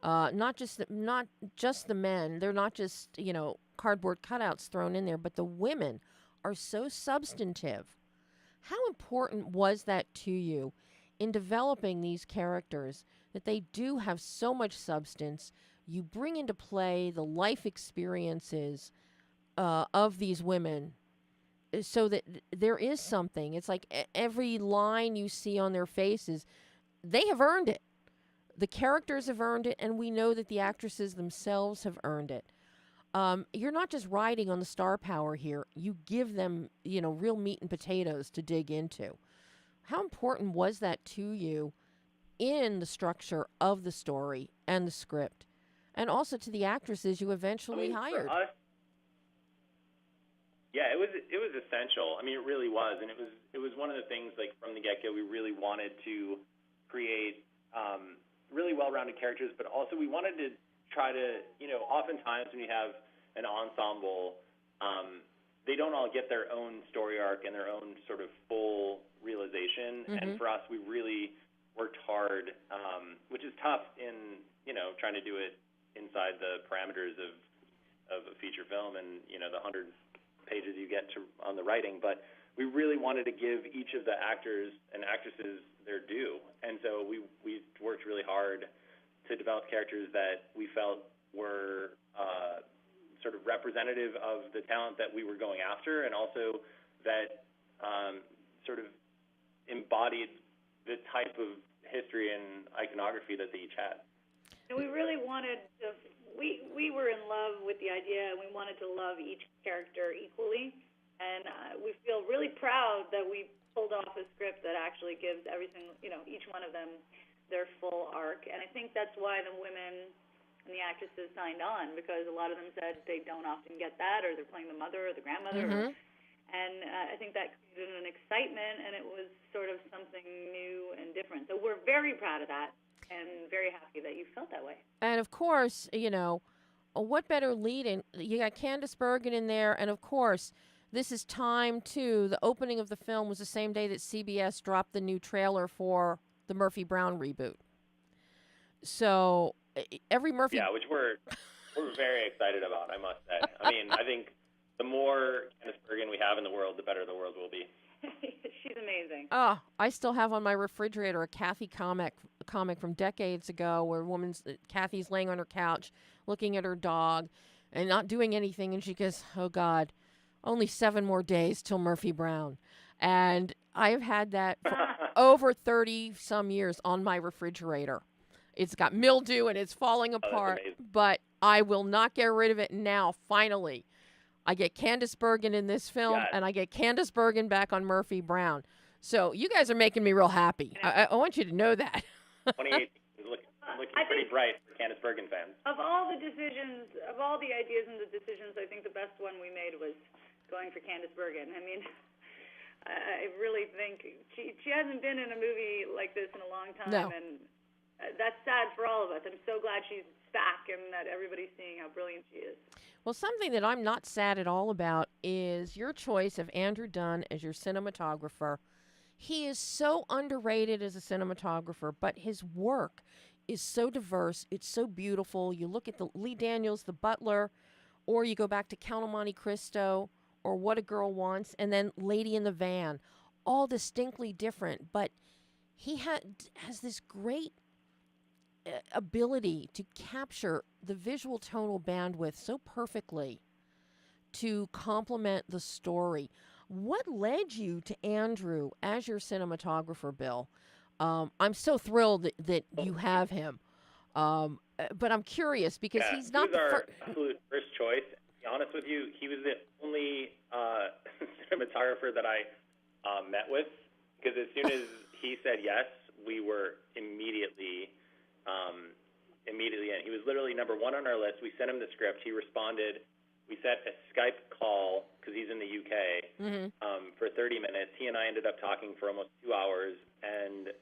S1: Not just the men. They're not just, cardboard cutouts thrown in there, but the women are so substantive. How important was that to you in developing these characters, that they do have so much substance? You bring into play the life experiences of these women, so that there is something. It's like every line you see on their faces, they have earned it. The characters have earned it, and we know that the actresses themselves have earned it. You're not just riding on the star power here. You give them, real meat and potatoes to dig into. How important was that to you in the structure of the story and the script, and also to the actresses you eventually hired?
S4: For us, yeah, it was essential. I mean, it really was, and it was one of the things, like, from the get-go, we really wanted to create really well-rounded characters, but also we wanted to try to, oftentimes when you have an ensemble, they don't all get their own story arc and their own sort of full realization. Mm-hmm. And for us, we really worked hard, which is tough in, trying to do it inside the parameters of a feature film and, the 100 pages you get on the writing. But we really wanted to give each of the actors and actresses their due. And so we worked really hard to develop characters that we felt were sort of representative of the talent that we were going after, and also that sort of embodied the type of history and iconography that they each had.
S5: And we really wanted to, we were in love with the idea, and we wanted to love each character equally. And we feel really proud that we pulled off a script that actually gives every single, each one of them their full arc. And I think that's why the women and the actresses signed on, because a lot of them said they don't often get that, or they're playing the mother or the grandmother.
S1: Mm-hmm.
S5: And I think that created an excitement, and it was sort of something new and different. So we're very proud of that and very happy that you felt that way.
S1: And, of course, what better lead-in? You got Candice Bergen in there, and, of course, this is time, too. The opening of the film was the same day that CBS dropped the new trailer for the Murphy Brown reboot. So every Murphy...
S4: Yeah, which we're very excited about, I must say. I mean, I think the more Candice Bergen we have in the world, the better the world will be.
S5: She's amazing.
S1: Oh, I still have on my refrigerator a Kathy comic from decades ago, where Kathy's laying on her couch looking at her dog and not doing anything, and she goes, "Oh, God, only 7 more days till Murphy Brown." And I've had that for over 30-some years on my refrigerator. It's got mildew and it's falling apart, but I will not get rid of it now, finally. I get Candice Bergen in this film, and I get Candice Bergen back on Murphy Brown. So you guys are making me real happy. I want you to know that.
S4: 2018 is looking pretty bright for Candice Bergen fans.
S5: Of all the decisions, of all the ideas and the decisions, I think the best one we made was going for Candice Bergen. I mean, I really think she hasn't been in a movie like this in a long time,
S1: no.
S5: And that's sad for all of us. I'm so glad she's back and that everybody's seeing how brilliant she is.
S1: Well, something that I'm not sad at all about is your choice of Andrew Dunn as your cinematographer. He is so underrated as a cinematographer, but his work is so diverse. It's so beautiful. You look at the Lee Daniels, The Butler, or you go back to Count of Monte Cristo, or What a Girl Wants, and then Lady in the Van, all distinctly different. But he has this great ability to capture the visual tonal bandwidth so perfectly to complement the story. What led you to Andrew as your cinematographer, Bill? I'm so thrilled that you have him. But I'm curious because he's not
S4: he was our absolute first choice. To be honest with you, he was the only cinematographer that I met with, because as soon as he said yes, we were immediately in. He was literally number one on our list. We sent him the script. He responded. We set a Skype call, because he's in the UK, for 30 minutes. He and I ended up talking for almost 2 hours, and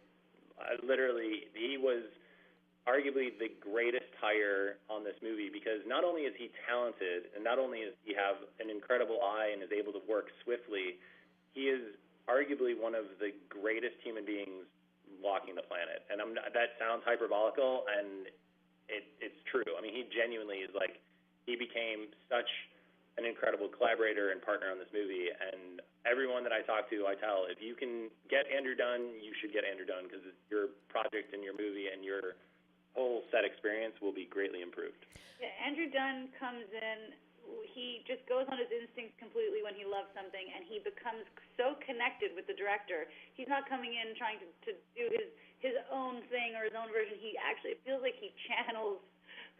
S4: he was arguably the greatest hire on this movie, because not only is he talented, and not only does he have an incredible eye and is able to work swiftly, he is arguably one of the greatest human beings walking the planet. And that sounds hyperbolical, and it's true. I mean, he genuinely is he became such an incredible collaborator and partner on this movie. And everyone that I talk to, I tell, if you can get Andrew done, you should get Andrew done, because your project and your movie and your whole set experience will be greatly improved.
S5: Yeah, Andrew Dunn comes in, he just goes on his instincts completely when he loves something, and he becomes so connected with the director. He's not coming in trying to do his own thing or his own version. It feels like he channels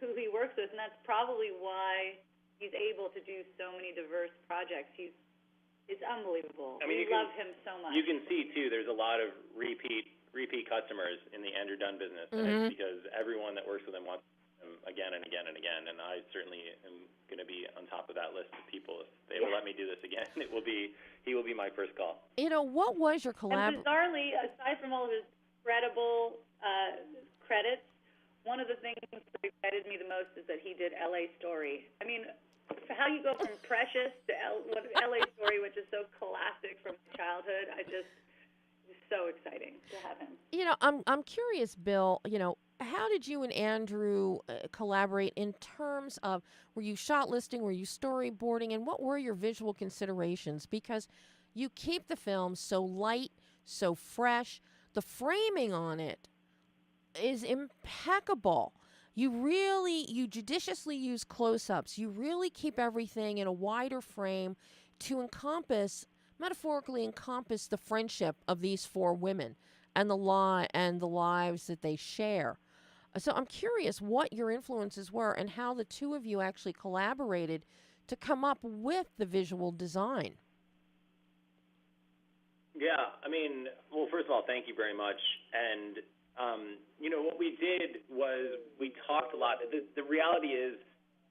S5: who he works with, and that's probably why he's able to do so many diverse projects. It's unbelievable.
S4: I mean,
S5: we love him so much.
S4: You can see, too, there's a lot of repeat customers in the Andrew Dunn business, and it's because everyone that works with him wants him again and again and again, and I certainly am going to be on top of that list of people. If they will let me do this again, he will be my first call.
S1: What was your
S5: And bizarrely, aside from all of his incredible credits, one of the things that excited me the most is that he did LA Story. I mean, how you go from Precious to LA Story, which is so classic from childhood, it's so exciting to have him.
S1: I'm curious, Bill, how did you and Andrew collaborate in terms of, were you shot listing, were you storyboarding, and what were your visual considerations? Because you keep the film so light, so fresh. The framing on it is impeccable. You judiciously use close-ups. You really keep everything in a wider frame to metaphorically encompass the friendship of these four women and the lives that they share. So I'm curious what your influences were and how the two of you actually collaborated to come up with the visual design.
S4: Yeah, I mean, well, first of all, thank you very much. And what we did was we talked a lot. The reality is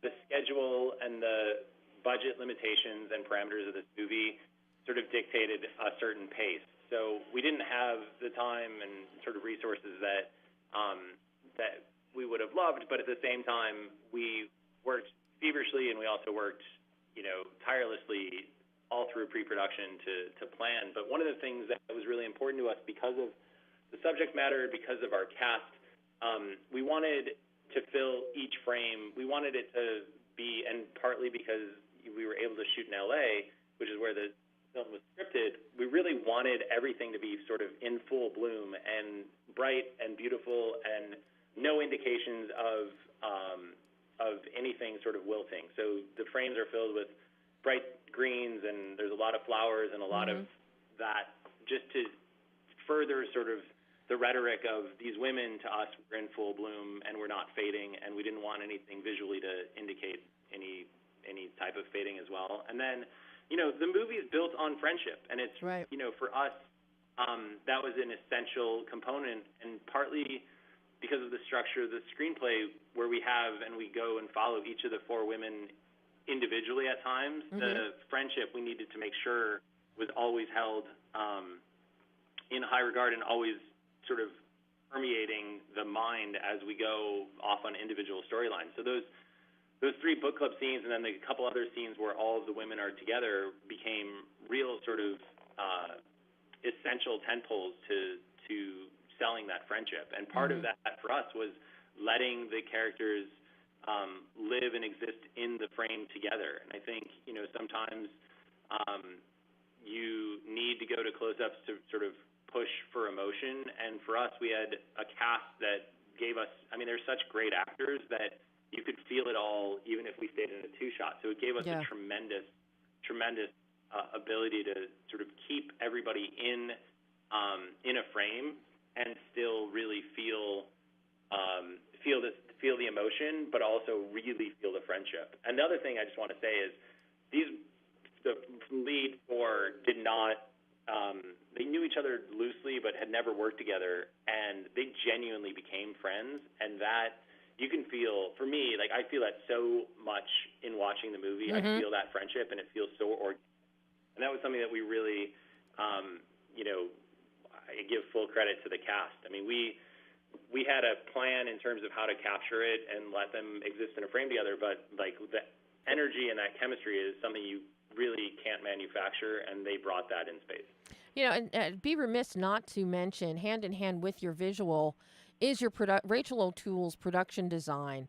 S4: the schedule and the budget limitations and parameters of this movie sort of dictated a certain pace. So we didn't have the time and sort of resources that we would have loved, but at the same time, we worked feverishly, and we also worked, tirelessly all through pre-production to plan. But one of the things that was really important to us, because of the subject matter, because of our cast, we wanted to fill each frame. We wanted it to be, and partly because we were able to shoot in LA, which is where the film was scripted, we really wanted everything to be sort of in full bloom and bright and beautiful, and no indications of anything sort of wilting. So the frames are filled with bright greens, and there's a lot of flowers and a lot of that, just to further sort of the rhetoric of these women to us were in full bloom and we're not fading, and we didn't want anything visually to indicate any type of fading as well. And then, the movie is built on friendship, and it's,
S1: right.
S4: For us, that was an essential component, and partly because of the structure of the screenplay, where we go and follow each of the four women individually at times, the friendship we needed to make sure was always held in high regard and always sort of permeating the mind as we go off on individual storylines. So those three book club scenes, and then a couple other scenes where all of the women are together, became real sort of essential tentpoles to selling that friendship. And part of that for us was letting the characters live and exist in the frame together. And I think, sometimes you need to go to close-ups to sort of push for emotion. And for us, we had a cast that gave us, I mean, they're such great actors that you could feel it all even if we stayed in a two-shot. So it gave us a tremendous ability to sort of keep everybody in a frame and still really feel the emotion, but also really feel the friendship. And the other thing I just want to say is the lead four did not, they knew each other loosely but had never worked together, and they genuinely became friends, and that you can feel, for me, like I feel that so much in watching the movie. I feel that friendship, and it feels so organic. And that was something that we really, I give full credit to the cast. I mean, we had a plan in terms of how to capture it and let them exist in a frame together, but like the energy and that chemistry is something you really can't manufacture, and they brought that in space.
S1: You know, and be remiss not to mention, hand in hand with your visual, is your Rachel O'Toole's production design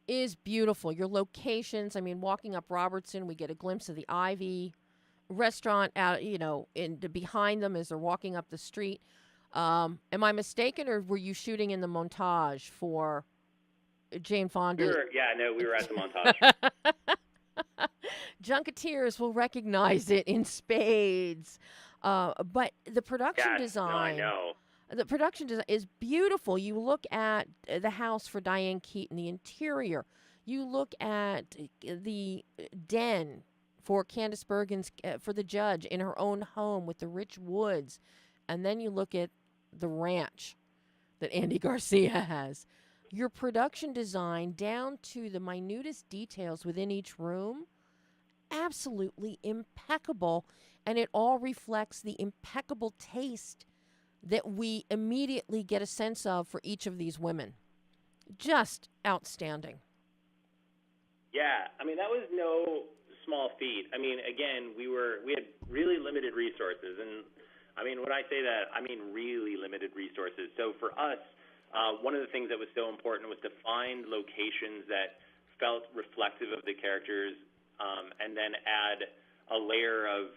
S1: is beautiful. Your locations, I mean, walking up Robertson, we get a glimpse of the Ivy restaurant out, behind them as they're walking up the street. Am I mistaken, or were you shooting in the montage for Jane Fonda?
S4: We were at the montage.
S1: Junketeers will recognize it in spades. But the production design,
S4: no, I know.
S1: The production design is beautiful. You look at the house for Diane Keaton, the interior. You look at the den for Candice Bergen's, for the judge in her own home with the rich woods. And then you look at the ranch that Andy Garcia has. Your production design, down to the minutest details within each room, absolutely impeccable. And it all reflects the impeccable taste that we immediately get a sense of for each of these women. Just outstanding.
S4: Yeah, I mean, that was no small feat. I mean, again, we had really limited resources, and I mean, when I say that, I mean really limited resources. So for us, one of the things that was so important was to find locations that felt reflective of the characters, and then add a layer of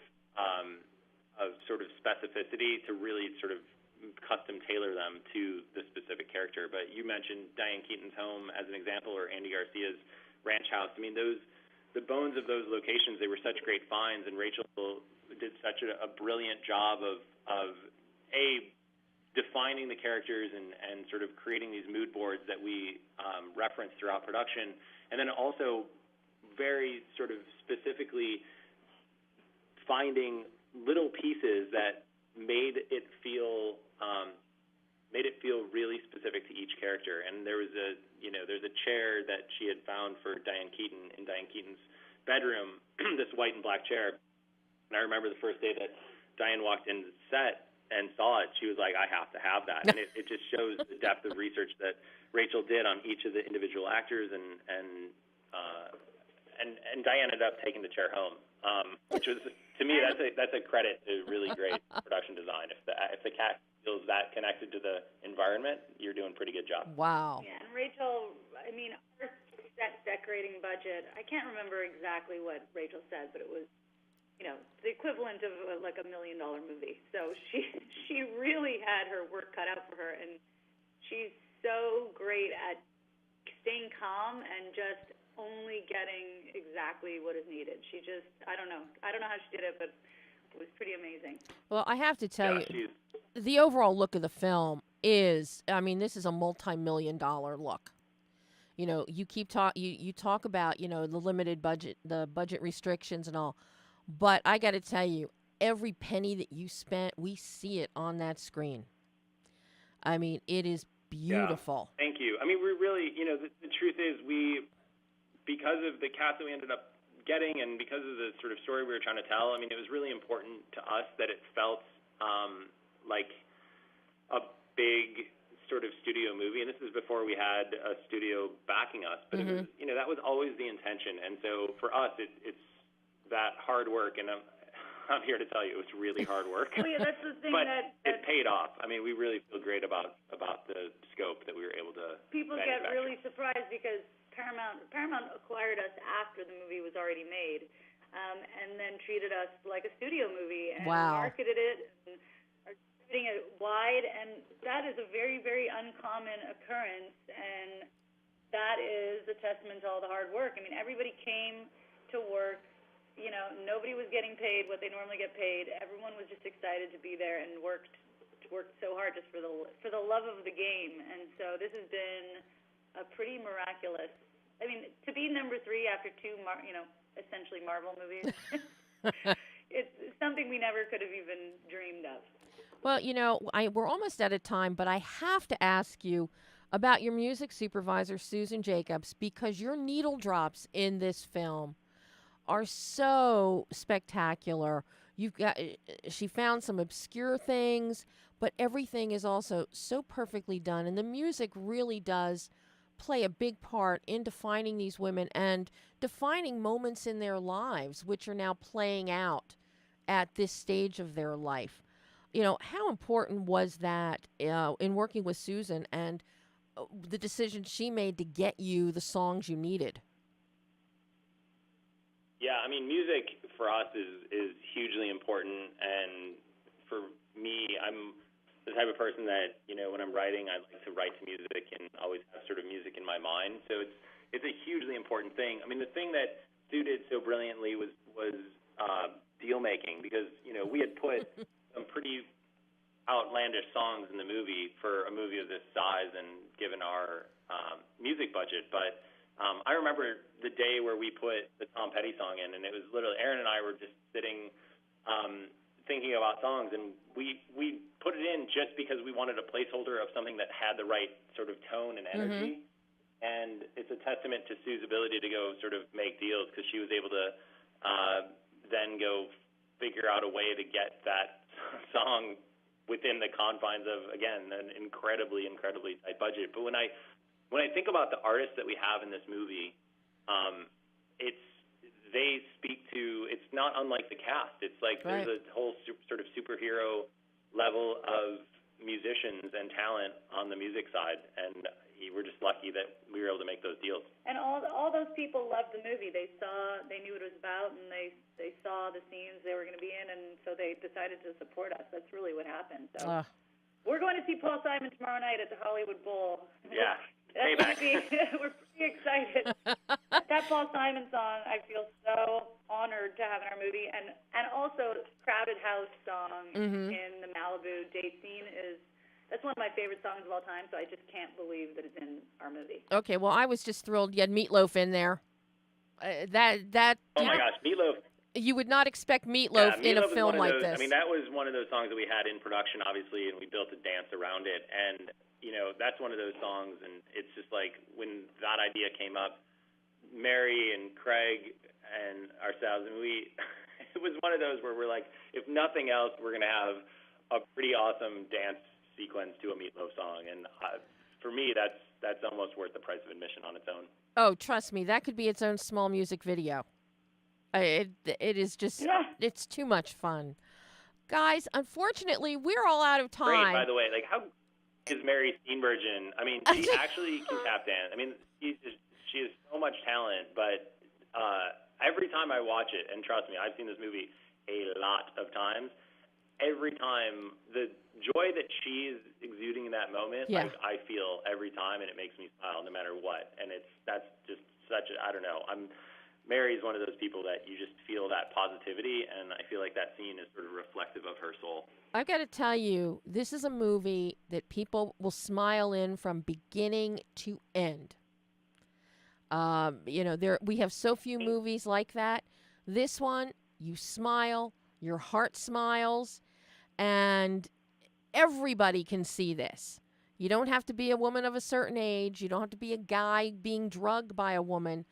S4: sort of specificity to really sort of custom tailor them to the specific character. But you mentioned Diane Keaton's home as an example, or Andy Garcia's ranch house. I mean, the bones of those locations, they were such great finds, and Rachel did such a brilliant job of defining the characters and sort of creating these mood boards that we reference throughout production, and then also very sort of specifically finding little pieces that made it feel really specific to each character. And there's a chair that she had found for Diane Keaton in Diane Keaton's bedroom, this white and black chair. And I remember the first day that Diane walked into the set and saw it, she was like, I have to have that. And it just shows the depth of research that Rachel did on each of the individual actors, and Diane ended up taking the chair home, which was, to me, that's a credit to really great production design. If the cat feels that connected to the environment, you're doing a pretty good job.
S1: Wow.
S5: Yeah, and Rachel, I mean, our set decorating budget, I can't remember exactly what Rachel said, but it was, the equivalent of like $1 million movie. So she really had her work cut out for her, and she's so great at staying calm and just only getting exactly what is needed. She just, I don't know how she did it, but it was pretty amazing.
S1: Well, I have to tell you, the overall look of the film is, I mean, this is a multi-million-dollar look. You talk about, the limited budget, the budget restrictions and all. But I got to tell you, every penny that you spent, we see it on that screen. I mean, it is beautiful.
S4: Yeah, thank you. I mean, we really, the truth is because of the cast that we ended up getting and because of the sort of story we were trying to tell, I mean, it was really important to us that it felt like a big sort of studio movie. And this is before we had a studio backing us. But it was, that was always the intention. And so for us, it's that hard work, and I'm here to tell you it was really hard work.
S5: Well, yeah, that's the thing
S4: but
S5: that
S4: it paid off. I mean, we really feel great about the scope that we were able to
S5: people get really surprised because Paramount acquired us after the movie was already made, and then treated us like a studio movie and marketed it. And our distributing it wide, and that is a very, very uncommon occurrence, and that is a testament to all the hard work. I mean, everybody came to work. You know, nobody was getting paid what they normally get paid. Everyone was just excited to be there and worked so hard just for the love of the game. And so this has been a pretty miraculous. I mean, to be number 3 after 2, essentially Marvel movies, it's something we never could have even dreamed of.
S1: Well, we're almost out of time, but I have to ask you about your music supervisor, Susan Jacobs, because your needle drops in this film are so spectacular. She found some obscure things, but everything is also so perfectly done. And the music really does play a big part in defining these women and defining moments in their lives, which are now playing out at this stage of their life. How important was that in working with Susan and the decision she made to get you the songs you needed?
S4: Yeah, I mean, music for us is hugely important, and for me, I'm the type of person that, when I'm writing, I like to write to music and always have sort of music in my mind. So it's a hugely important thing. I mean, the thing that Sue did so brilliantly was deal making, because we had put some pretty outlandish songs in the movie for a movie of this size and given our music budget, but I remember the day where we put the Tom Petty song in, and it was literally Erin and I were just sitting thinking about songs, and we put it in just because we wanted a placeholder of something that had the right sort of tone and energy. And it's a testament to Sue's ability to go sort of make deals, because she was able to then go figure out a way to get that song within the confines of, again, an incredibly, incredibly tight budget. But when I think about the artists that we have in this movie, they speak to, it's not unlike the cast. It's like There's a whole sort of superhero level of musicians and talent on the music side, and we're just lucky that we were able to make those deals. And
S5: all those people loved the movie. They knew what it was about, and they saw the scenes they were going to be in, and so they decided to support us. That's really what happened. So we're going to see Paul Simon tomorrow night at the Hollywood Bowl.
S4: Yeah.
S5: We're pretty excited. That Paul Simon song, I feel so honored to have in our movie, and also Crowded House song in the Malibu date scene that's one of my favorite songs of all time. So I just can't believe that it's in our movie.
S1: Okay, well, I was just thrilled you had Meatloaf in there.
S4: Oh my gosh, Meatloaf.
S1: You would not expect Meatloaf in a film like this.
S4: I mean, that was one of those songs that we had in production, obviously, and we built a dance around it. And that's one of those songs, and it's just like when that idea came up, Mary and Craig and ourselves, and it was one of those where we're like, if nothing else, we're going to have a pretty awesome dance sequence to a Meatloaf song. And for me, that's almost worth the price of admission on its own.
S1: Oh, trust me, that could be its own small music video. It is just, it's too much fun. Guys, unfortunately, we're all out of time.
S4: Great, by the way, like how is Mary Steenburgen? I mean, she actually can tap dance. I mean, she has so much talent, but every time I watch it, and trust me, I've seen this movie a lot of times, every time the joy that she's exuding in that moment, like I feel every time, and it makes me smile no matter what. And that's just such a, I don't know, Mary's one of those people that you just feel that positivity, and I feel like that scene is sort of reflective of her soul.
S1: I've got to tell you, this is a movie that people will smile in from beginning to end. We have so few movies like that. This one, you smile, your heart smiles, and everybody can see this. You don't have to be a woman of a certain age. You don't have to be a guy being drugged by a woman.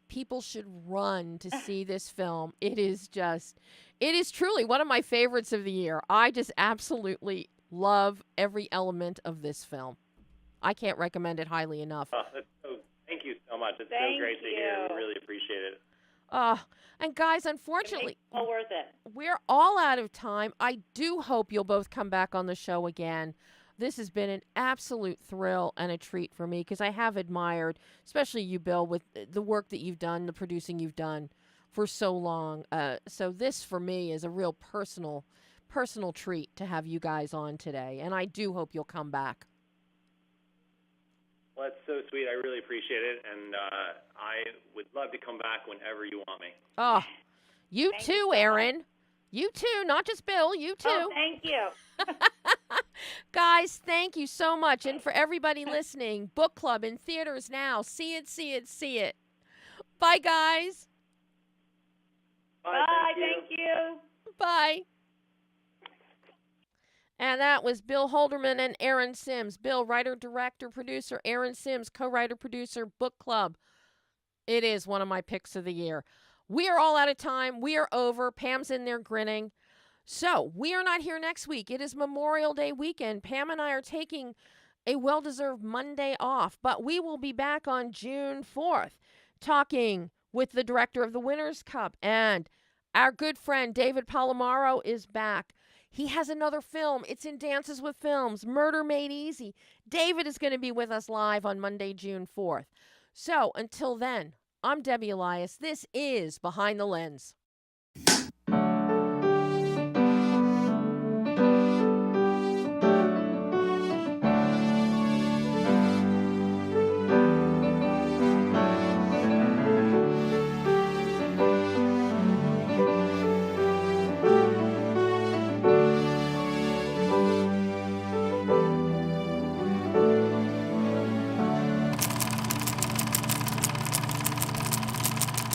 S1: People should run to see this film. It is truly one of my favorites of the year. I just absolutely love every element of this film. I can't recommend it highly enough.
S4: Thank you so much. It's so great to hear. We really appreciate it.
S1: And guys, unfortunately,
S5: it's all worth it.
S1: We're all out of time. I do hope you'll both come back on the show again. This has been an absolute thrill and a treat for me, because I have admired, especially you, Bill, with the work that you've done, the producing you've done for so long. So this, for me, is a real personal personal treat to have you guys on today, and I do hope you'll come back.
S4: Well, that's so sweet. I really appreciate it, and I would love to come back whenever you want me.
S1: Oh, you
S5: Thank
S1: too,
S5: you so
S1: Erin. You too, not just Bill, you too.
S5: Oh, thank you.
S1: Guys, thank you so much. And for everybody listening, book club in theaters now. See it, see it, see it. Bye, guys.
S5: Bye. Thank you.
S1: Bye. And that was Bill Holderman and ERIN SIMMS. Bill, writer, director, producer. ERIN SIMMS, co-writer, producer, book club. It is one of my picks of the year. We are all out of time. We are over. Pam's in there grinning. So we are not here next week. It is Memorial Day weekend. Pam and I are taking a well-deserved Monday off, but we will be back on June 4th talking with the director of the Winners' Cup, and our good friend David Palomaro is back. He has another film. It's in Dances with Films, Murder Made Easy. David is going to be with us live on Monday, June 4th. So until then, I'm Debbie Elias. This is Behind the Lens.